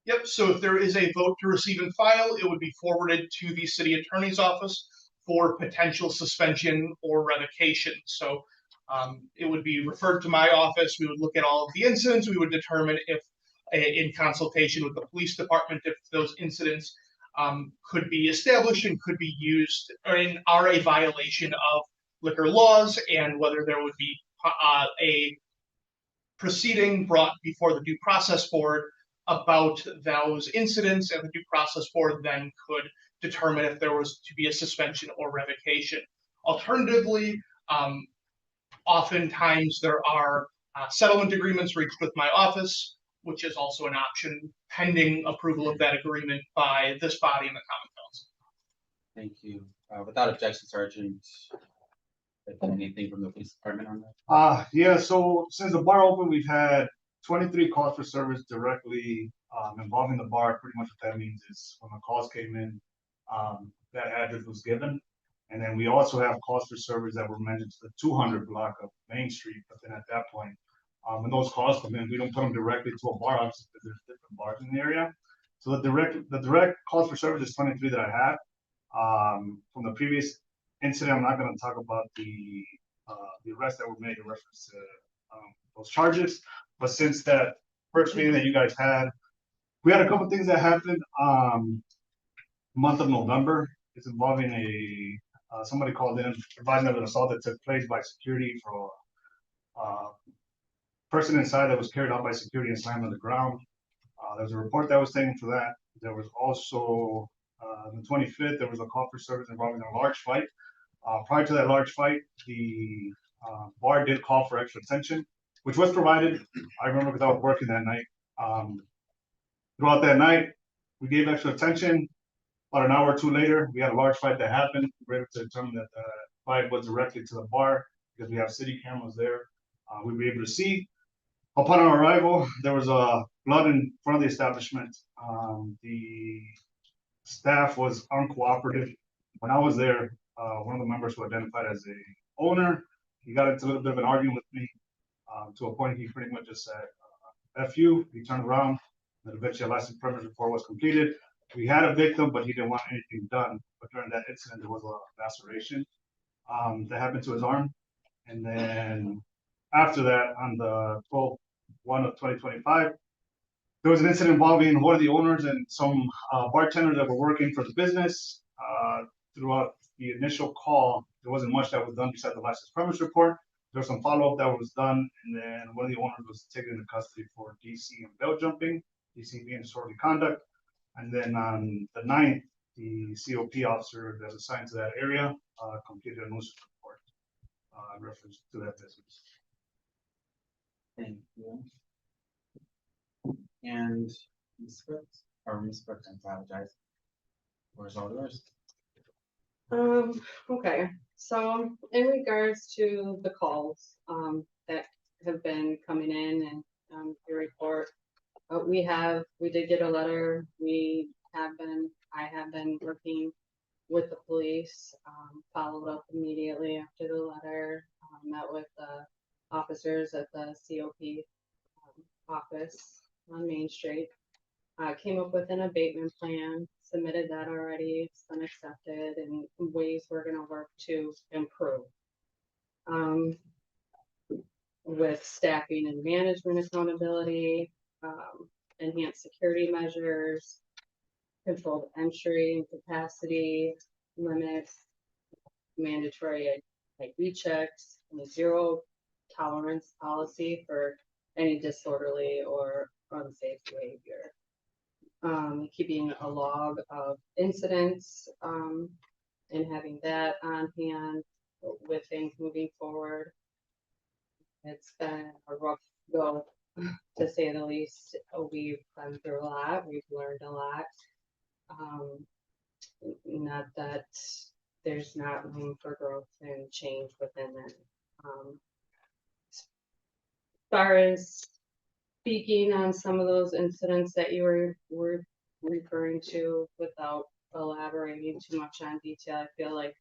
Yep, so if there is a vote to receive and file, it would be forwarded to the city attorney's office for potential suspension or revocation. So it would be referred to my office. We would look at all of the incidents. We would determine if, in consultation with the police department, if those incidents could be established and could be used and are a violation of liquor laws, and whether there would be a proceeding brought before the due process board about those incidents, and the due process board then could determine if there was to be a suspension or revocation. Alternatively, oftentimes there are settlement agreements reached with my office, which is also an option pending approval of that agreement by this body and the Common Council. Thank you. Without objection, Sergeant, anything from the police department on that? Yeah, so since the bar opened, we've had 23 calls for service directly involving the bar. Pretty much what that means is when the calls came in, that address was given. And then we also have calls for service that were mentioned to the 200 block of Main Street. But then at that point, when those calls come in, we don't put them directly to a bar, obviously, because there's different bars in the area. So the direct calls for service is 23 that I have. From the previous incident, I'm not going to talk about the arrests that were made in reference to those charges. But since that first meeting that you guys had, we had a couple things that happened. Month of November, it's involving somebody called in advising of an assault that took place by security for person inside that was carried out by security and slammed on the ground. There's a report that was taken for that. There was also on the 25th, there was a call for service involving a large fight. Prior to that large fight, the bar did call for extra attention, which was provided. I remember because I was working that night. Throughout that night, we gave extra attention. About an hour or two later, we had a large fight that happened. We were able to determine that the fight was directly to the bar because we have city cameras there. We were able to see. Upon our arrival, there was blood in front of the establishment. The staff was uncooperative. When I was there, one of the members who identified as the owner, he got into a little bit of an argument with me to a point he pretty much just said, F you. He turned around, and eventually a licensed premise report was completed. We had a victim, but he didn't want anything done. But during that incident, there was a laceration that happened to his arm. And then after that, on the 12/1 of 2025, there was an incident involving one of the owners and some bartenders that were working for the business. Throughout the initial call, there wasn't much that was done besides the licensed premise report. There was some follow-up that was done, and then one of the owners was taken into custody for DC and bail jumping, DC being disorderly conduct. And then on the 9th, the COP officer that's assigned to that area completed a nuisance report in reference to that business. Thank you. And Ms. Brooks, I apologize. Where's all yours? Okay, so in regards to the calls that have been coming in and your report, we did get a letter. I have been working with the police, followed up immediately after the letter, met with the officers at the COP office on Main Street, came up with an abatement plan, submitted that already. It's been accepted, and ways we're going to work to improve with staffing and management accountability, enhanced security measures, controlled entry and capacity limits, mandatory ID checks, and zero tolerance policy for any disorderly or unsafe behavior. Keeping a log of incidents and having that on hand with things moving forward. It's been a rough go, to say the least. We've gone through a lot. We've learned a lot. Not that there's not room for growth and change within it. As far as speaking on some of those incidents that you were referring to without elaborating too much on detail, I feel like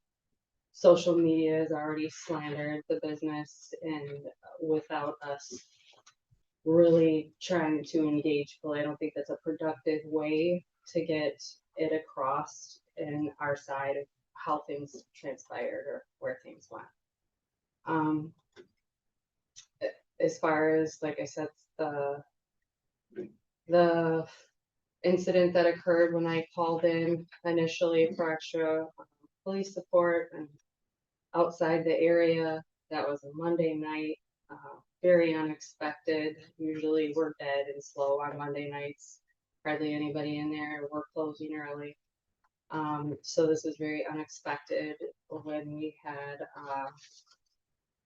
social media has already slandered the business, and without us really trying to engage fully, I don't think that's a productive way to get it across in our side how things transpired or where things went. Um, as far as, like I said, the incident that occurred when I called in initially for extra police support and outside the area, that was a Monday night, very unexpected. Usually we're dead and slow on Monday nights, hardly anybody in there, we're closing early. So this was very unexpected when we had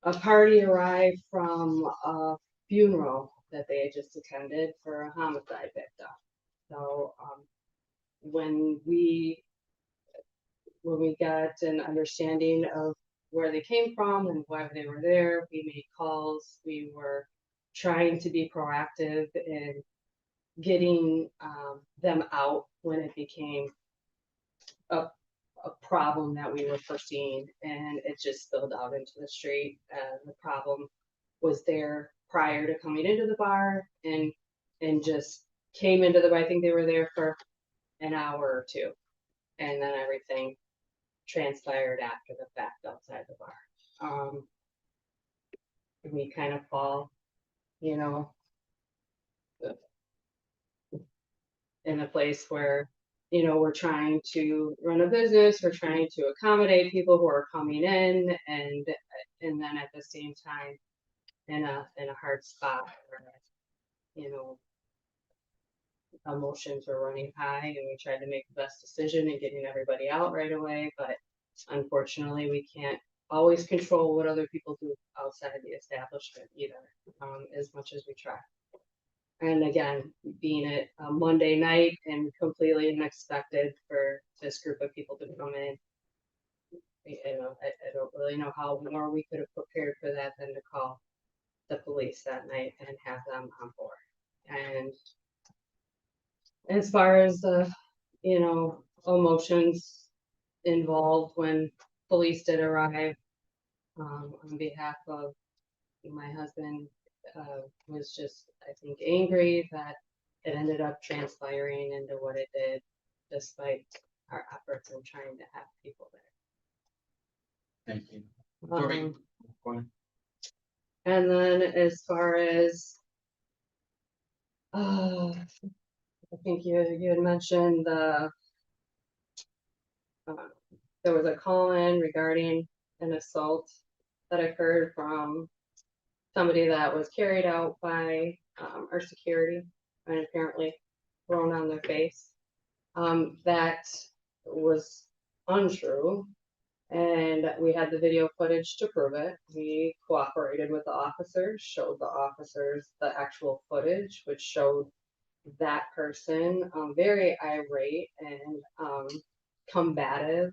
a party arrive from a funeral that they had just attended for a homicide victim. So when we got an understanding of where they came from and why they were there, we made calls. We were trying to be proactive in getting them out when it became a problem that we were foreseeing, and it just spilled out into the street. The problem was there prior to coming into the bar, and just came into the bar. I think they were there for an hour or two, and then everything transpired after the fact outside the bar. We kind of fall, you know, in a place where, you know, we're trying to run a business, we're trying to accommodate people who are coming in, and then at the same time in a hard spot where, you know, emotions were running high, and we tried to make the best decision in getting everybody out right away, but unfortunately we can't always control what other people do outside the establishment either, as much as we try. And again, being it a Monday night and completely unexpected for this group of people to come in, you know, I don't really know how more we could have prepared for that than to call the police that night and have them on board. And as far as the, you know, emotions involved when police did arrive, on behalf of my husband, was just, I think, angry that it ended up transpiring into what it did, despite our efforts in trying to have people there. Thank you. Tori, go on. And then as far as, I think you had mentioned the, there was a call-in regarding an assault that occurred from somebody that was carried out by our security and apparently thrown on their face. That was untrue, and we had the video footage to prove it. We cooperated with the officers, showed the officers the actual footage, which showed that person very irate and combative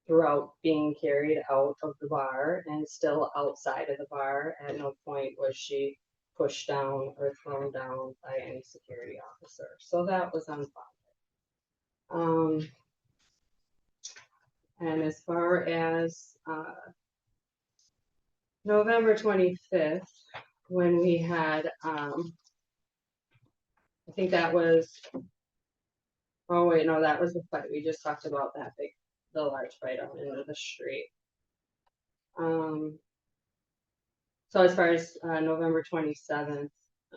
throughout being carried out of the bar and still outside of the bar. At no point was she pushed down or thrown down by any security officer. So that was unfounded. And as far as November 25th, when we had, I think that was, oh wait, no, that was the fight. We just talked about that the large fight out into the street. So as far as November 27th,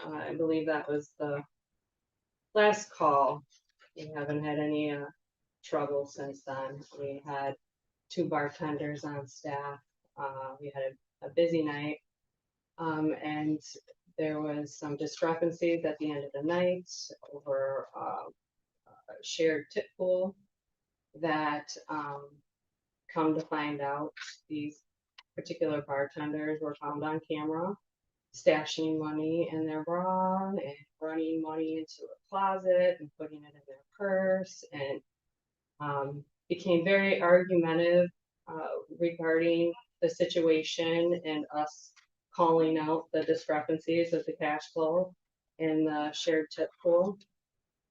I believe that was the last call. We haven't had any trouble since then. We had 2 bartenders on staff. We had a busy night, and there was some discrepancies at the end of the night over a shared tip pool that, come to find out, these particular bartenders were found on camera stashing money in their bra and running money into a closet and putting it in their purse, and became very argumentative regarding the situation and us calling out the discrepancies of the cash flow in the shared tip pool,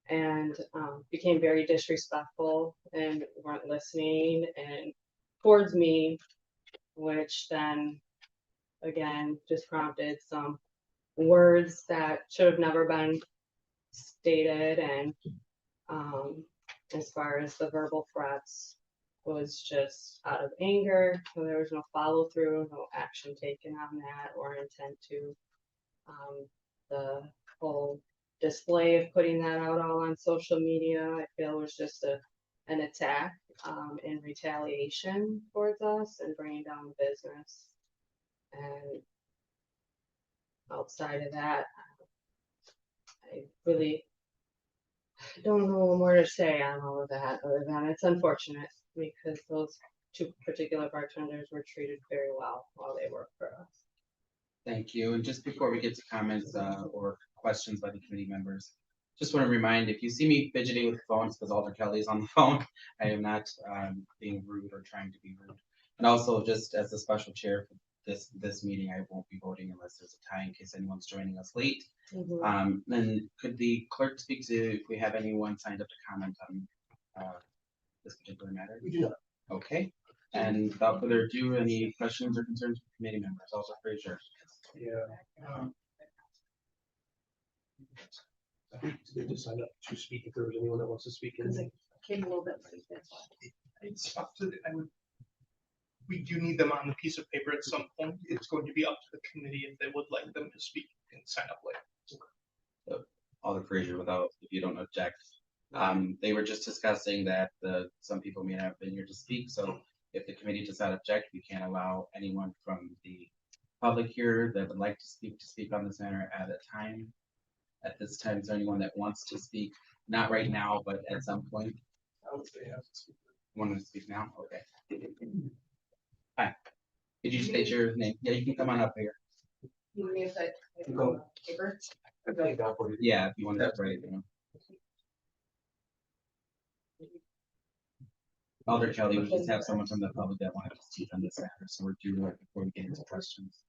and became very disrespectful and weren't listening and towards me, which then again just prompted some words that should have never been stated. And as far as the verbal threats, was just out of anger, so there was no follow through, no action taken on that or intent to. The whole display of putting that out all on social media, I feel was just an attack, in retaliation towards us and bringing down the business. And outside of that, I really don't know more to say on all of that, other than it's unfortunate because those two particular bartenders were treated very well while they worked for us. Thank you. And just before we get to comments or questions by the committee members, just want to remind, if you see me fidgeting with phones because Alder Kelly is on the phone, I am not being rude or trying to be rude. And also, just as the special chair for this meeting, I won't be voting unless there's a tie in case anyone's joining us late. Then could the clerk speak to if we have anyone signed up to comment on this particular matter? We do not. Okay. And without further ado, any questions or concerns from committee members? Also, Fraser. Yeah. I think they just signed up to speak if there's anyone that wants to speak. Because it came a little bit late, that's why. It's up to we do need them on the piece of paper at some point. It's going to be up to the committee if they would like them to speak and sign up later. Alder Fraser, if you don't object. They were just discussing that some people may not have been here to speak, so if the committee does not object, we can't allow anyone from the public here that would like to speak on this matter at this time. Is there anyone that wants to speak? Not right now, but at some point. I would say yes. Want to speak now? Okay. Hi. Did you state your name? Yeah, you can come on up here. You want me to say Go. paper? Yeah, if you want to write it down. Alder Kelly, we just have someone from the public that wanted to speak on this matter, so we're due right before we get into questions.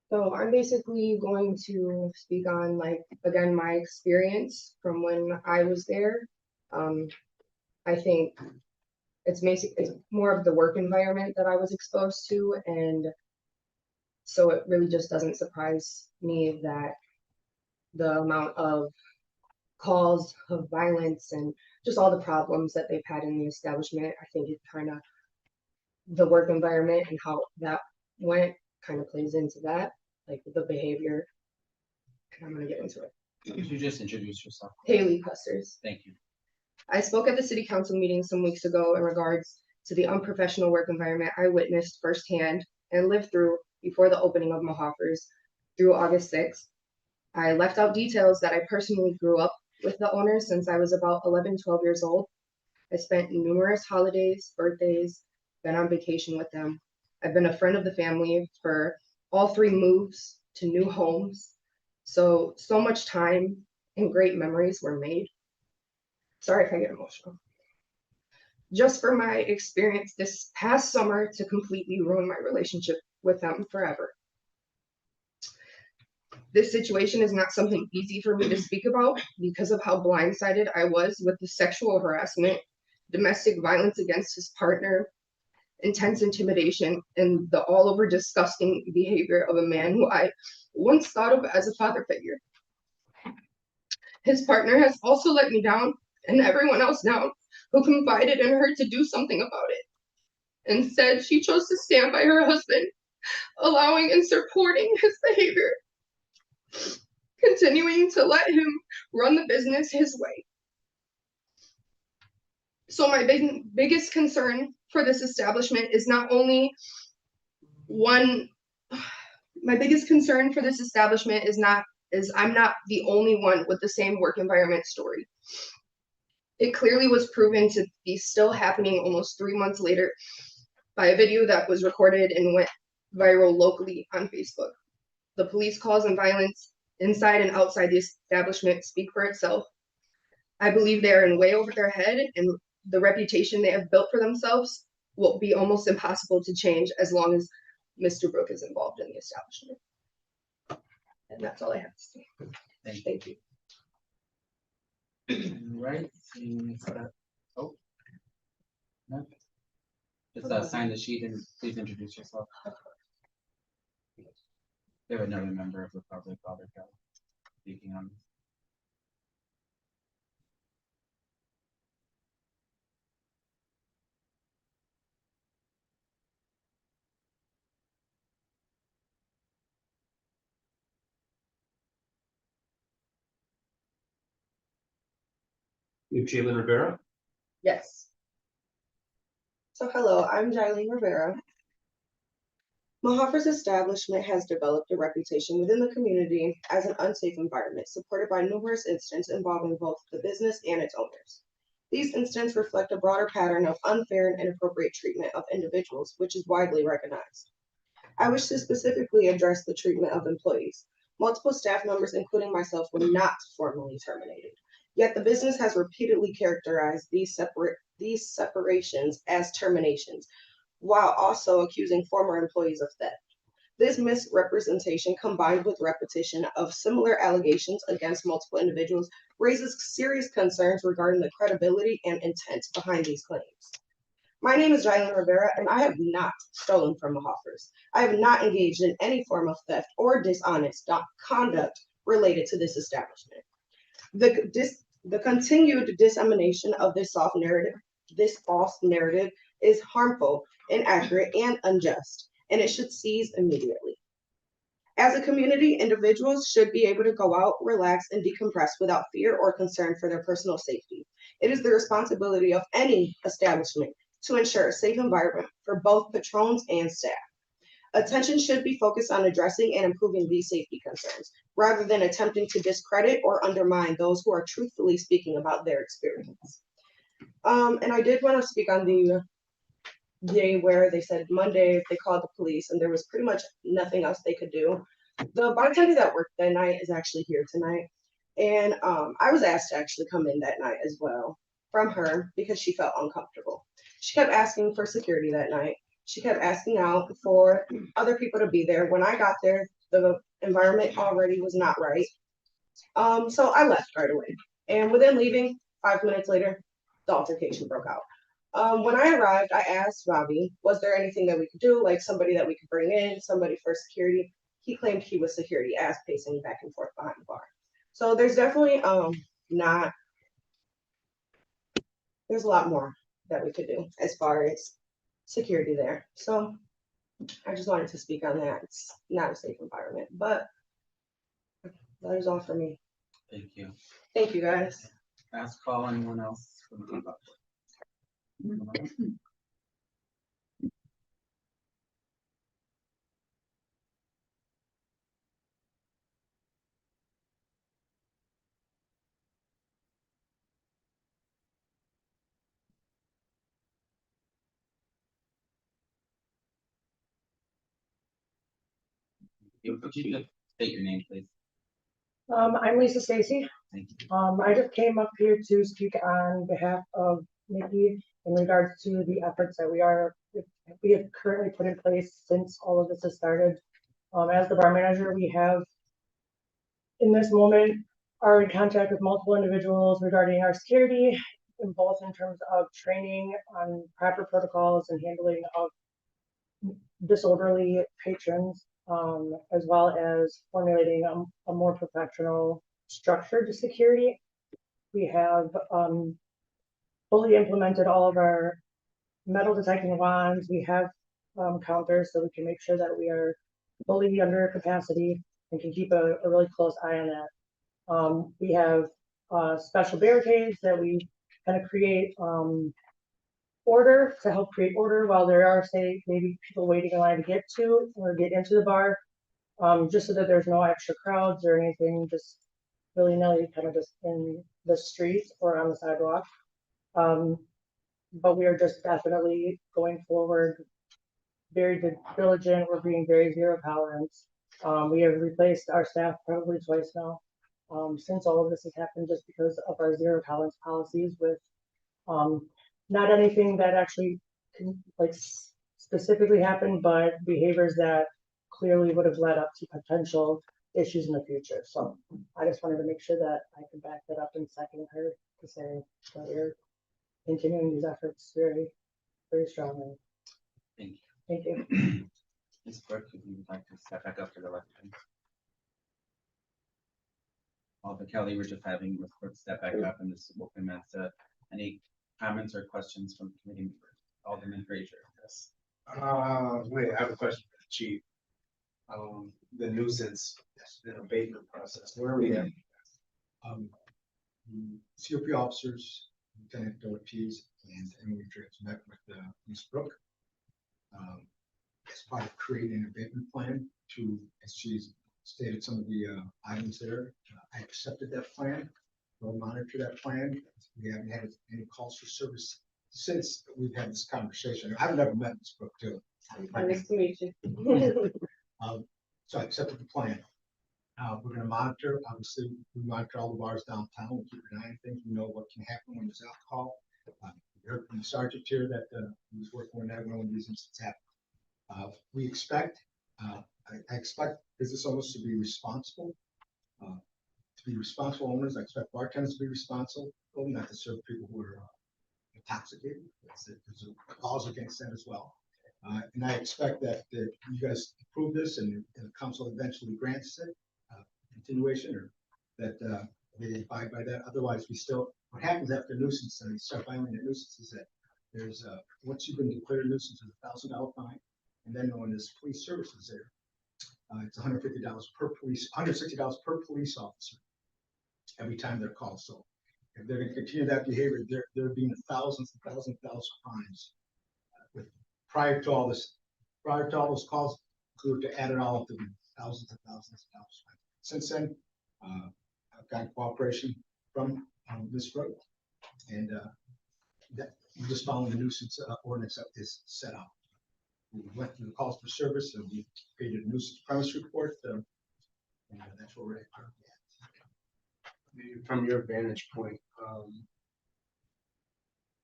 So I'm basically going to speak on, like, again, my experience from when I was there. I think it's more of the work environment that I was exposed to, and so it really just doesn't surprise me that the amount of calls of violence and just all the problems that they've had in the establishment. I think it kind of, the work environment and how that went kind of plays into that, like the behavior. And I'm gonna get into it. Could you just introduce yourself? Haley Custers. Thank you. I spoke at the city council meeting some weeks ago in regards to the unprofessional work environment I witnessed firsthand and lived through before the opening of Mahafers through August 6th. I left out details that I personally grew up with the owners since I was about 11, 12 years old. I spent numerous holidays, birthdays, been on vacation with them. I've been a friend of the family for all 3 moves to new homes. So much time and great memories were made. Sorry if I get emotional. Just for my experience this past summer to completely ruin my relationship with them forever. This situation is not something easy for me to speak about because of how blindsided I was with the sexual harassment, domestic violence against his partner, intense intimidation, and the all over disgusting behavior of a man who I once thought of as a father figure. His partner has also let me down, and everyone else down who confided in her to do something about it. Instead, she chose to stand by her husband, allowing and supporting his behavior, continuing to let him run the business his way. So my biggest concern for this establishment is I'm not the only one with the same work environment story. It clearly was proven to be still happening almost 3 months later by a video that was recorded and went viral locally on Facebook. The police calls and violence inside and outside the establishment speak for itself. I believe they are in way over their head, and the reputation they have built for themselves will be almost impossible to change as long as Mr. Brook is involved in the establishment. And that's all I have to say. Thank you. Right. Just sign the sheet and please introduce yourself. We have another member of the public, Robert Kelly, speaking on. You have Jalen Rivera. Yes. So hello, I'm Jilene Rivera. Mahaffer's establishment has developed a reputation within the community as an unsafe environment, supported by numerous incidents involving both the business and its owners. These incidents reflect a broader pattern of unfair and inappropriate treatment of individuals, which is widely recognized. I wish to specifically address the treatment of employees. Multiple staff members, including myself, were not formally terminated. Yet the business has repeatedly characterized these separations as terminations, while also accusing former employees of theft. This misrepresentation, combined with repetition of similar allegations against multiple individuals, raises serious concerns regarding the credibility and intent behind these claims. My name is Jilene Rivera, and I have not stolen from Mahaffer's. I have not engaged in any form of theft or dishonest conduct related to this establishment. The continued dissemination of this false narrative is harmful, inaccurate, and unjust, and it should cease immediately. As a community, individuals should be able to go out, relax, and decompress without fear or concern for their personal safety. It is the responsibility of any establishment to ensure a safe environment for both patrons and staff. Attention should be focused on addressing and improving these safety concerns, rather than attempting to discredit or undermine those who are truthfully speaking about their experience. And I did want to speak on the day where they said Monday they called the police and there was pretty much nothing else they could do. The bartender that worked that night is actually here tonight. And I was asked to actually come in that night as well from her because she felt uncomfortable. She kept asking for security that night. She kept asking out for other people to be there. When I got there, the environment already was not right. So I left right away. And within leaving, 5 minutes later, the altercation broke out. When I arrived, I asked Robbie, was there anything that we could do, like somebody that we could bring in, somebody for security? He claimed he was security, as pacing back and forth behind the bar. So there's definitely there's a lot more that we could do as far as security there. So I just wanted to speak on that. It's not a safe environment, but that is all for me. Thank you. Thank you, guys. Last call, anyone else from the public? Could you just state your name, please? I'm Lisa Stacy. Thank you. I just came up here to speak on behalf of Nikki in regards to the efforts that we have currently put in place since all of this has started. As the bar manager, we have in this moment are in contact with multiple individuals regarding our security, in both in terms of training on proper protocols and handling of disorderly patrons, as well as formulating a more professional structure to security. We have fully implemented all of our metal detecting wands. We have counters so we can make sure that we are fully under capacity and can keep a really close eye on that. We have special barricades that we kind of create order to help create order while there are, say, maybe people waiting in line to get to or get into the bar, just so that there's no extra crowds or anything, just willy-nilly kind of just in the streets or on the sidewalk. But we are just definitely going forward very diligent. We're being very zero tolerance. We have replaced our staff probably twice now since all of this has happened, just because of our zero tolerance policies with not anything that actually like specifically happened, but behaviors that clearly would have led up to potential issues in the future. So I just wanted to make sure that I could back that up and second her to say that we're continuing these efforts very very strongly. Thank Thank you. you. Ms. Brooke, if you would like to step back up to the left. Alderman Kelly, we're just having Ms. Brooke step back up and this will commence, any comments or questions from committee members? Alderman Frazier. Yes. Wait, I have a question for the chief. The nuisance and abatement process, where are we at? COP officers, Lieutenant Ortiz and Emily Driggs met with Ms. Brooke. As part of creating an abatement plan to, as she's stated some of the items there, I accepted that plan. We'll monitor that plan. We haven't had any calls for service since we've had this conversation. I've never met Ms. Brooke too. Nice to meet you. So I accepted the plan. We're gonna monitor, obviously, we monitor all the bars downtown, we keep an eye on things, we know what can happen when there's alcohol. We heard from the sergeant here that he was working on that when one of these incidents happened. We expect, I expect business owners to be responsible. To be responsible owners, I expect bartenders to be responsible, not to serve people who are intoxicated. There's laws against that as well. And I expect that you guys approve this and the council eventually grants it, continuation, or that they abide by that. Otherwise, what happens after nuisance and they start violating the nuisance is that there's once you've been declared a nuisance, there's a $1,000 fine, and then when there's police services there, it's $150 per police, $160 per police officer every time they're called. So if they're going to continue that behavior, there being thousands and thousands of fines. Prior to all those calls, we were to add it all up to thousands and thousands of dollars. Since then, I've got cooperation from Ms. Brooke, and that we're just following the nuisance ordinance that is set out. We went through the calls for service and we created a nuisance premise report, and that's where we're at. From your vantage point,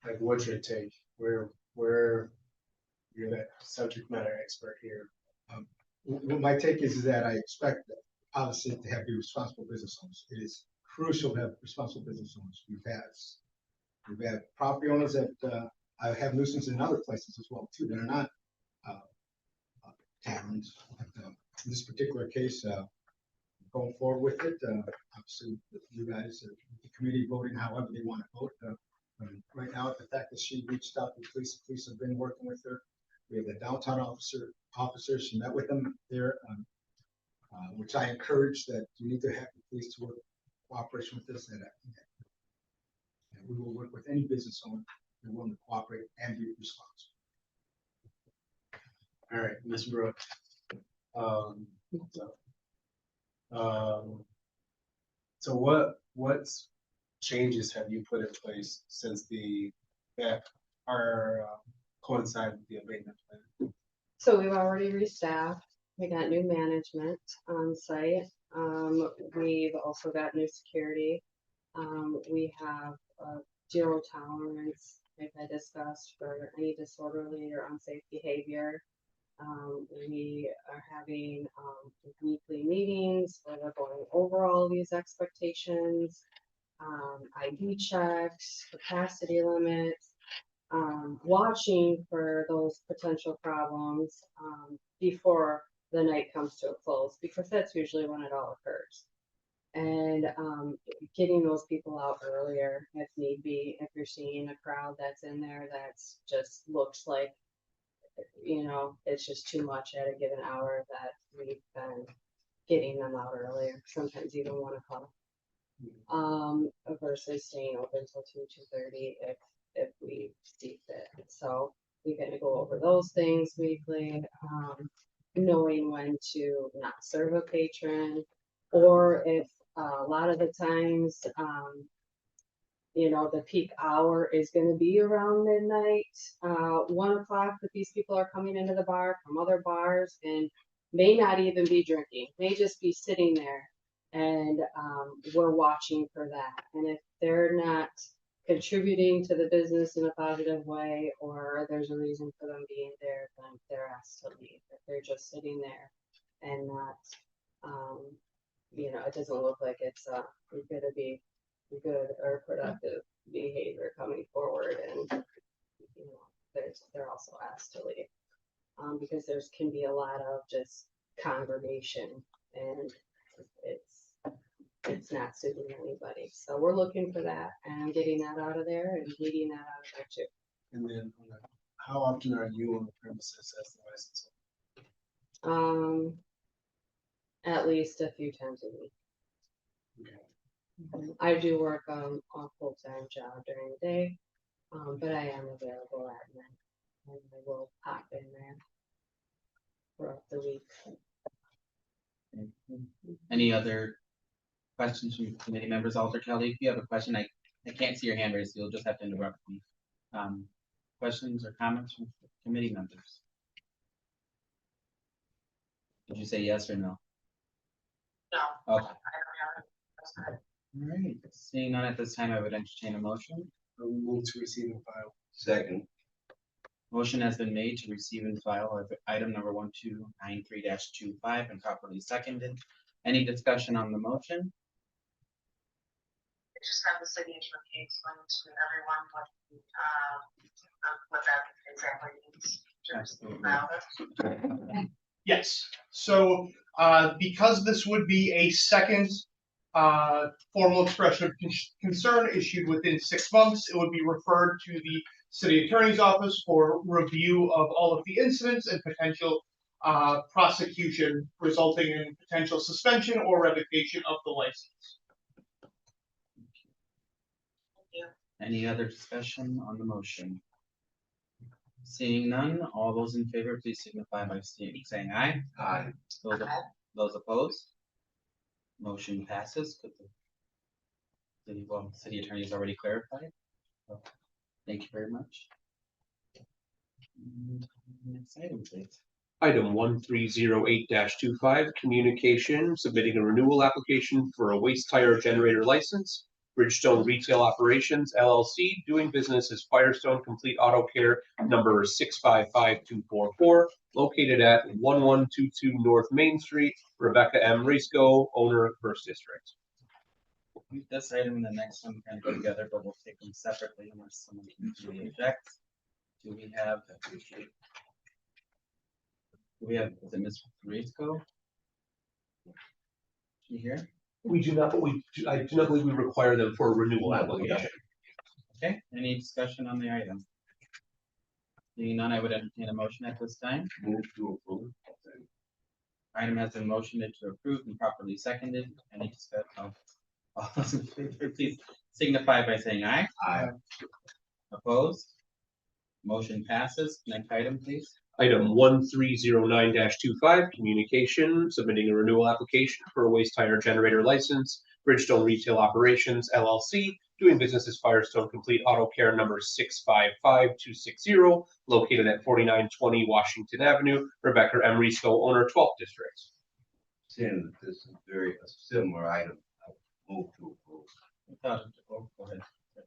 like what's your take? Where you're that subject matter expert here. What my take is that I expect that obviously to have the responsible business owners. It is crucial to have responsible business owners. We've had property owners that I have nuisance in other places as well too. That are not taverns. In this particular case, going forward with it, obviously you guys, the committee voting however they want to vote. Right now, the fact that she reached out to the police have been working with her. We have the downtown officers. She met with them there, which I encourage that you need to have the police to work cooperation with us. And we will work with any business owner who willing to cooperate and be responsible. All right, Ms. Brooke. So what changes have you put in place since that are coincide with the abatement plan? So we've already restaffed. We got new management on site. We've also got new security. We have zero tolerance, like I discussed, for any disorderly or unsafe behavior. We are having weekly meetings where we're going over all these expectations, ID checks, capacity limits, watching for those potential problems before the night comes to a close, because that's usually when it all occurs. And getting those people out earlier if need be, if you're seeing a crowd that's in there that's just looks like, you know, it's just too much at a given hour, that we've been getting them out earlier, sometimes even 1 o'clock. Versus staying open till 2:30 if we see fit. So we're going to go over those things weekly, knowing when to not serve a patron, or if a lot of the times, you know, the peak hour is going to be around midnight, 1 o'clock, that these people are coming into the bar from other bars and may not even be drinking, may just be sitting there. And we're watching for that. And if they're not contributing to the business in a positive way, or there's a reason for them being there, then they're asked to leave. If they're just sitting there and not, you know, it doesn't look like it's going to be good or productive behavior coming forward, and you know, they're also asked to leave. Because there's can be a lot of just congregation and it's not suiting anybody. So we're looking for that and getting that out of there and weeding that out of there too. And then, how often are you on the premises as the license? At least a few times a week. I do work a full-time job during the day, but I am available at night. And I will pop in there throughout the week. Any other questions from committee members? Alder Kelly, if you have a question, I can't see your hand raised, so you'll just have to interrupt me. Questions or comments from committee members? Did you say yes or no? No. Okay. All right, seeing none at this time, I would entertain a motion. Move to receive and file. Second. Motion has been made to receive and file item number 1293-25 and properly seconded. Any discussion on the motion? Just have the city attorney explain to everyone what that exactly means. Just about it. Yes, so because this would be a second formal expression of concern issued within 6 months, it would be referred to the city attorney's office for review of all of the incidents and potential prosecution resulting in potential suspension or revocation of the license. Any other discussion on the motion? Seeing none, all those in favor, please signify by saying aye. Aye. Those opposed? Motion passes. City attorney has already clarified. So, thank you very much. Next item, please. Item 1308-25, communication, submitting a renewal application for a waste tire generator license. Bridgestone Retail Operations LLC, doing business as Firestone Complete Auto Care number 655244, located at 1122 North Main Street. Rebecca M. Risco, owner, First District. We'll keep this item and the next one kind of go together, but we'll take them separately unless someone can really object. Do we have? Is it Ms. Risco? You here? We do not, I do not believe we require them for a renewal application. Okay, any discussion on the item? Seeing none, I would entertain a motion at this time. Move to approve. Item has been motioned to approve and properly seconded. Any discussion? All those in favor, please signify by saying aye. Aye. Opposed? Motion passes. Next item, please. Item 1309-25, communication, submitting a renewal application for a waste tire generator license. Bridgestone Retail Operations LLC, doing business as Firestone Complete Auto Care number 655260, located at 4920 Washington Avenue. Rebecca M. Risco, owner, 12th District. Seeing that this is a similar item, I move to approve. Go ahead.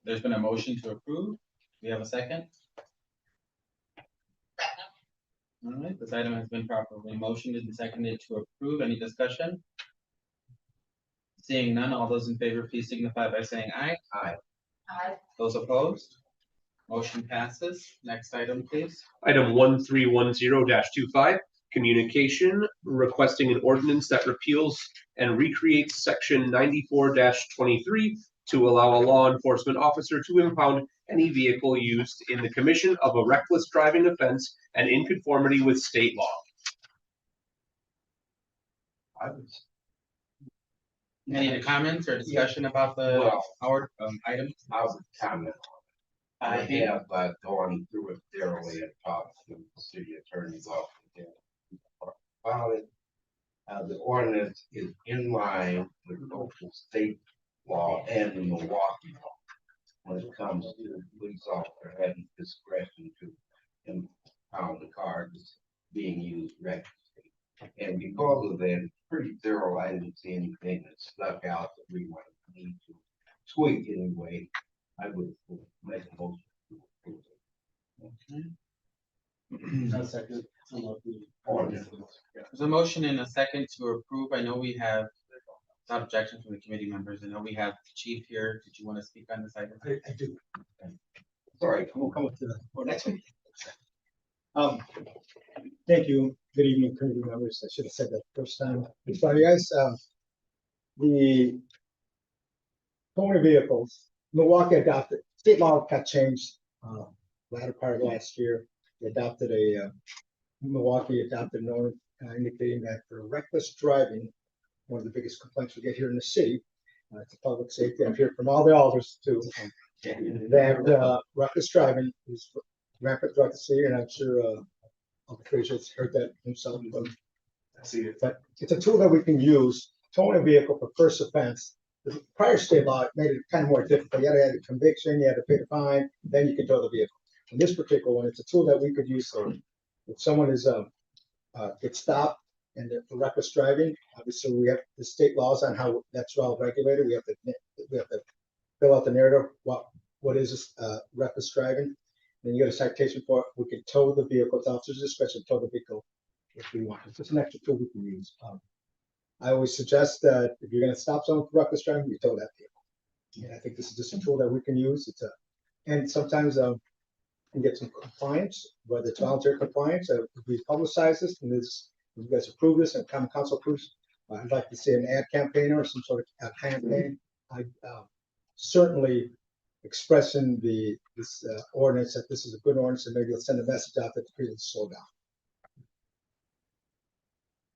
There's been a motion to approve. Do we have a second? All right, this item has been properly motioned and seconded to approve. Any discussion? Seeing none, all those in favor, please signify by saying aye. Aye. Aye. Those opposed? Motion passes. Next item, please. Item 1310-25, communication, requesting an ordinance that repeals and recreates section 94-23 to allow a law enforcement officer to impound any vehicle used in the commission of a reckless driving offense and in conformity with state law. Any comments or discussion about the item? I would comment on it. I have gone through it thoroughly and talked to the city attorney's office about it. The ordinance is in line with local state law and the Milwaukee law when it comes to the police officer having discretion to impound the car that's being used recklessly. And because of that, it's pretty thorough. I didn't see anything that stuck out that we might need to tweak anyway. I would make a motion to approve it. Okay. Second. There's a motion and a second to approve. I know we have without objection from the committee members. I know we have the chief here. Did you want to speak on this item? I do. Sorry, We'll come up to the next week. Thank you. Good evening, committee members. I should have said that first time. Sorry, guys. The motor vehicles, Milwaukee adopted, state law got changed, latter part of last year. They adopted Milwaukee adopted an ordinance indicating that for reckless driving, one of the biggest complaints we get here in the city, it's a public safety. I've heard from all the alders too, that reckless driving is rampant throughout the city, and I'm sure Uncle Fraser's heard that himself. But it's a tool that we can use, towing a vehicle for first offense. The prior state law made it kind of more difficult. You had to have a conviction, you had to pay the fine, then you can tow the vehicle. In this particular one, it's a tool that we could use. So if someone is gets stopped and for reckless driving, obviously we have the state laws on how that's well regulated. We have to fill out the narrative. What is reckless driving? Then you get a citation for it. We can tow the vehicle. It's officer's discretion to tow the vehicle if we want. It's just an extra tool we can use. I always suggest that if you're going to stop someone for reckless driving, you tow that vehicle. And I think this is just a tool that we can use. And sometimes you can get some compliance, whether it's voluntary compliance. We publicize this, and you guys approve this, and common council approves. I'd like to see an ad campaign or some sort of campaign. I certainly expressing this ordinance that this is a good ordinance, and maybe you'll send a message out that the people slow down.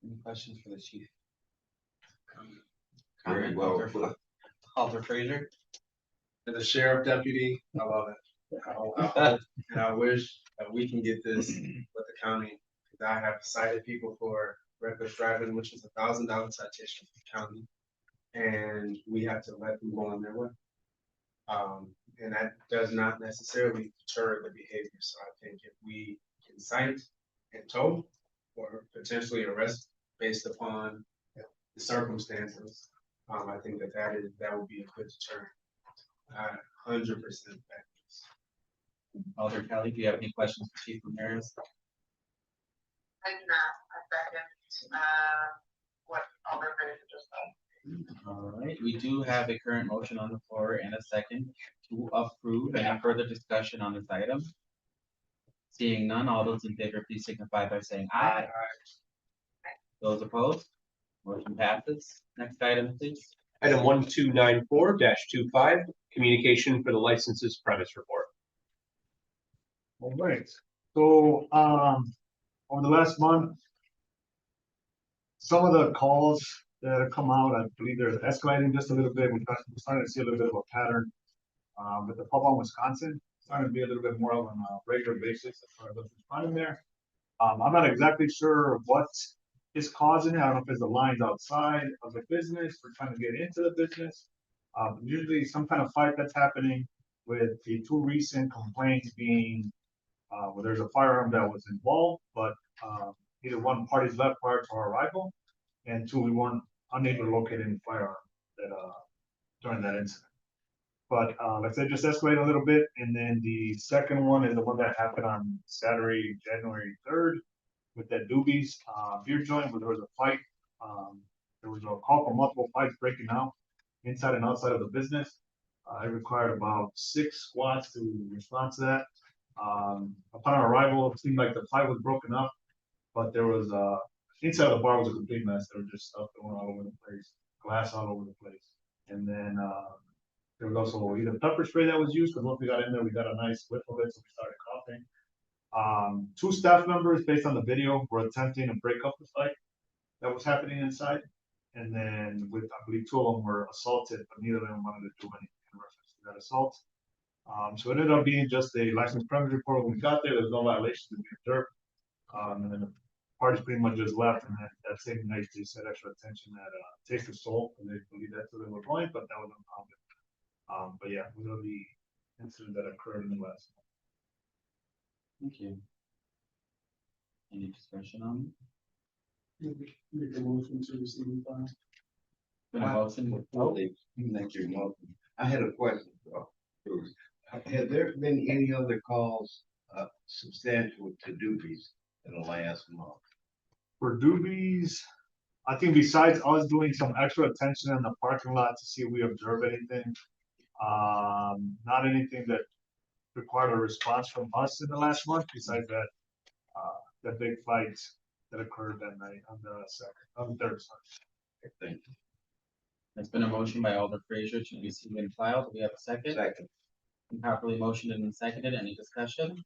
Any questions for the chief? Very Comment, well. Alder Fraser? And the sheriff deputy, I love it. And I wish that we can get this with the county. Because I have cited people for reckless driving, which is $1,000 citation for the county. And we have to let them go on their way. And that does not necessarily deter the behavior. So I think if we can cite and tow or potentially arrest based upon the circumstances, I think that would be a good deterrent. 100% effective. Alder Kelly, do you have any questions for Chief Ramirez? I do not. I second what Alder Fraser just said. All right, we do have a current motion on the floor and a second to approve. Any further discussion on this item? Seeing none, all those in favor, please signify by saying aye. Those opposed? Motion passes. Next item, please. Item 1294-25, communication for the licenses premise report. All right, so, over the last month, some of the calls that have come out, I believe they're escalating just a little bit. We're starting to see a little bit of a pattern. With the pub on Wisconsin, starting to be a little bit more on a regular basis as far as what's responding there. I'm not exactly sure what is causing it. I don't know if it's the lines outside of the business or trying to get into the business. Usually some kind of fight that's happening, with the two recent complaints being where there's a firearm that was involved, but either one party's left prior to our arrival, and two, we weren't unable to locate any firearm that during that incident. But like I said, just escalated a little bit, and then the second one is the one that happened on Saturday, January 3rd, with that Doobies beer joint, where there was a fight. There was a call for multiple fights breaking out inside and outside of the business. It required about 6 squads to respond to that. Upon our arrival, it seemed like the fight was broken up, but there was inside of the bar was a complete mess. There was just stuff going all over the place, glass all over the place, and then there was also either pepper spray that was used, because once we got in there, we got a nice whiff of it, so we started coughing. 2 staff members, based on the video, were attempting to break up the fight that was happening inside, and then with, I believe, 2 of them were assaulted, but neither of them wanted to do anything in reference to that assault. So it ended up being just a license premise report. When we got there was no violations to be observed, and then the parties pretty much just left, and that same night they set extra attention at Taste of Soul, and they believe that's where they were going, but that was unfounded. But yeah, those are the incidents that occurred in the last month. Thank you. Any discussion on Make a motion to receive and file. Thank you. I had a question. Bruce. Have there been any other calls substantial to Doobies in the last month? For Doobies, I think besides us doing some extra attention in the parking lot to see if we observe anything, not anything that required a response from us in the last month, besides that, the big fight that occurred that night on the third. Thank you. There's been a motion by Alder Frazier to be received and filed. Do we have a second? Second. Properly motioned and seconded. Any discussion?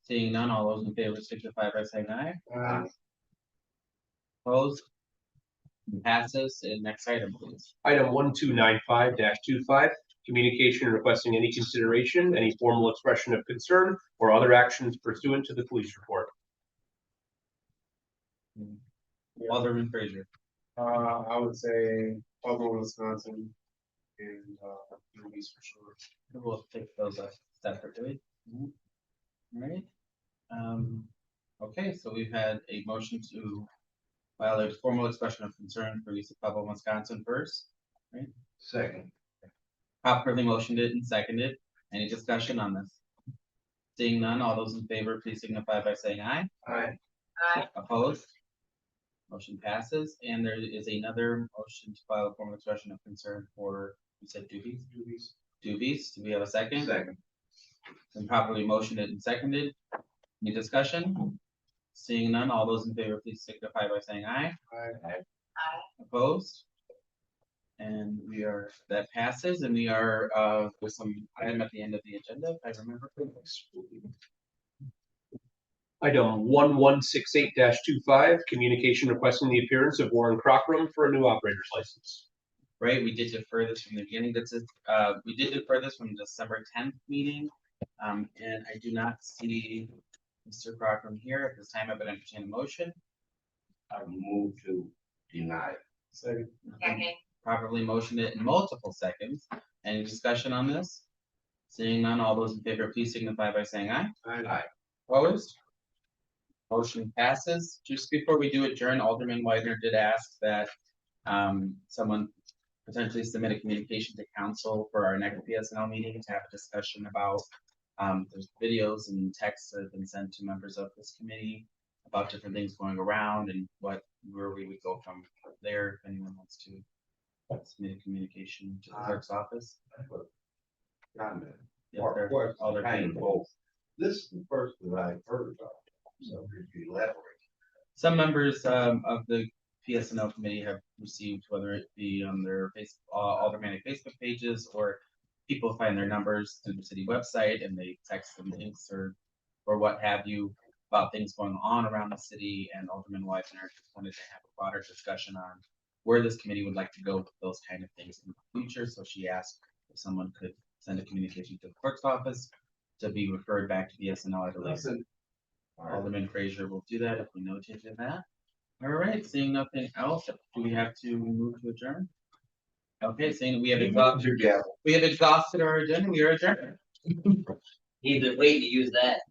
Seeing none, all those in favor signify by saying aye. Aye. Opposed? Passes. And next item, please. Item 1295-25, communication requesting any consideration, any formal expression of concern, or other actions pursuant to the police report. Alderman Frazier. I would say Baltimore, Wisconsin, and, movies for sure. We'll take those separately. All right. Okay, so we've had a motion to file a formal expression of concern for Lisa Pueblo, Wisconsin first, right? Second. Properly motioned it and seconded. Any discussion on this? Seeing none, all those in favor, please signify by saying aye. Aye. Aye. Opposed? Motion passes, and there is another motion to file a formal expression of concern for, you said Doobies? Doobies, do we have a second? Second. And properly motioned it and seconded. Any discussion? Seeing none, all those in favor, please signify by saying aye. Aye. Opposed? And that passes, and we are, with some item at the end of the agenda, if I remember correctly. Item 1168-25, communication requesting the appearance of Warren Crockram for a new operator's license. Right, we did defer this from the beginning. That's it. We did defer this from December 10th meeting. And I do not see Mr. Crockram here at this time. I would entertain a motion. I move to deny. Second. Second. Properly motioned it in multiple seconds. Any discussion on this? Seeing none, all those in favor, please signify by saying aye. Aye. Opposed? Motion passes. Just before we do adjourn, Alderman Widener did ask that someone potentially submit a communication to council for our next PSNL meeting to have a discussion about there's videos and texts that have been sent to members of this committee about different things going around and where we would go from there if anyone wants to submit a communication to the clerk's office. Comment. Yeah, Or they're- question, all they're kind of doing. both. This is the first that I've heard of, so if you elaborate. Some members of the PSNL committee have received, whether it be on their aldermanic Facebook pages or people find their numbers through the city website and they text them links or what have you about things going on around the city, and Alderman Widener just wanted to have a broader discussion on where this committee would like to go with those kind of things in the future. So she asked if someone could send a communication to the clerk's office to be referred back to PSNL at a later. Alderman Frazier will do that if we notated that. All right, seeing nothing else, do we have to move to adjourn? Okay, seeing we have exhausted our agenda, we are adjourned. He's been waiting to use that.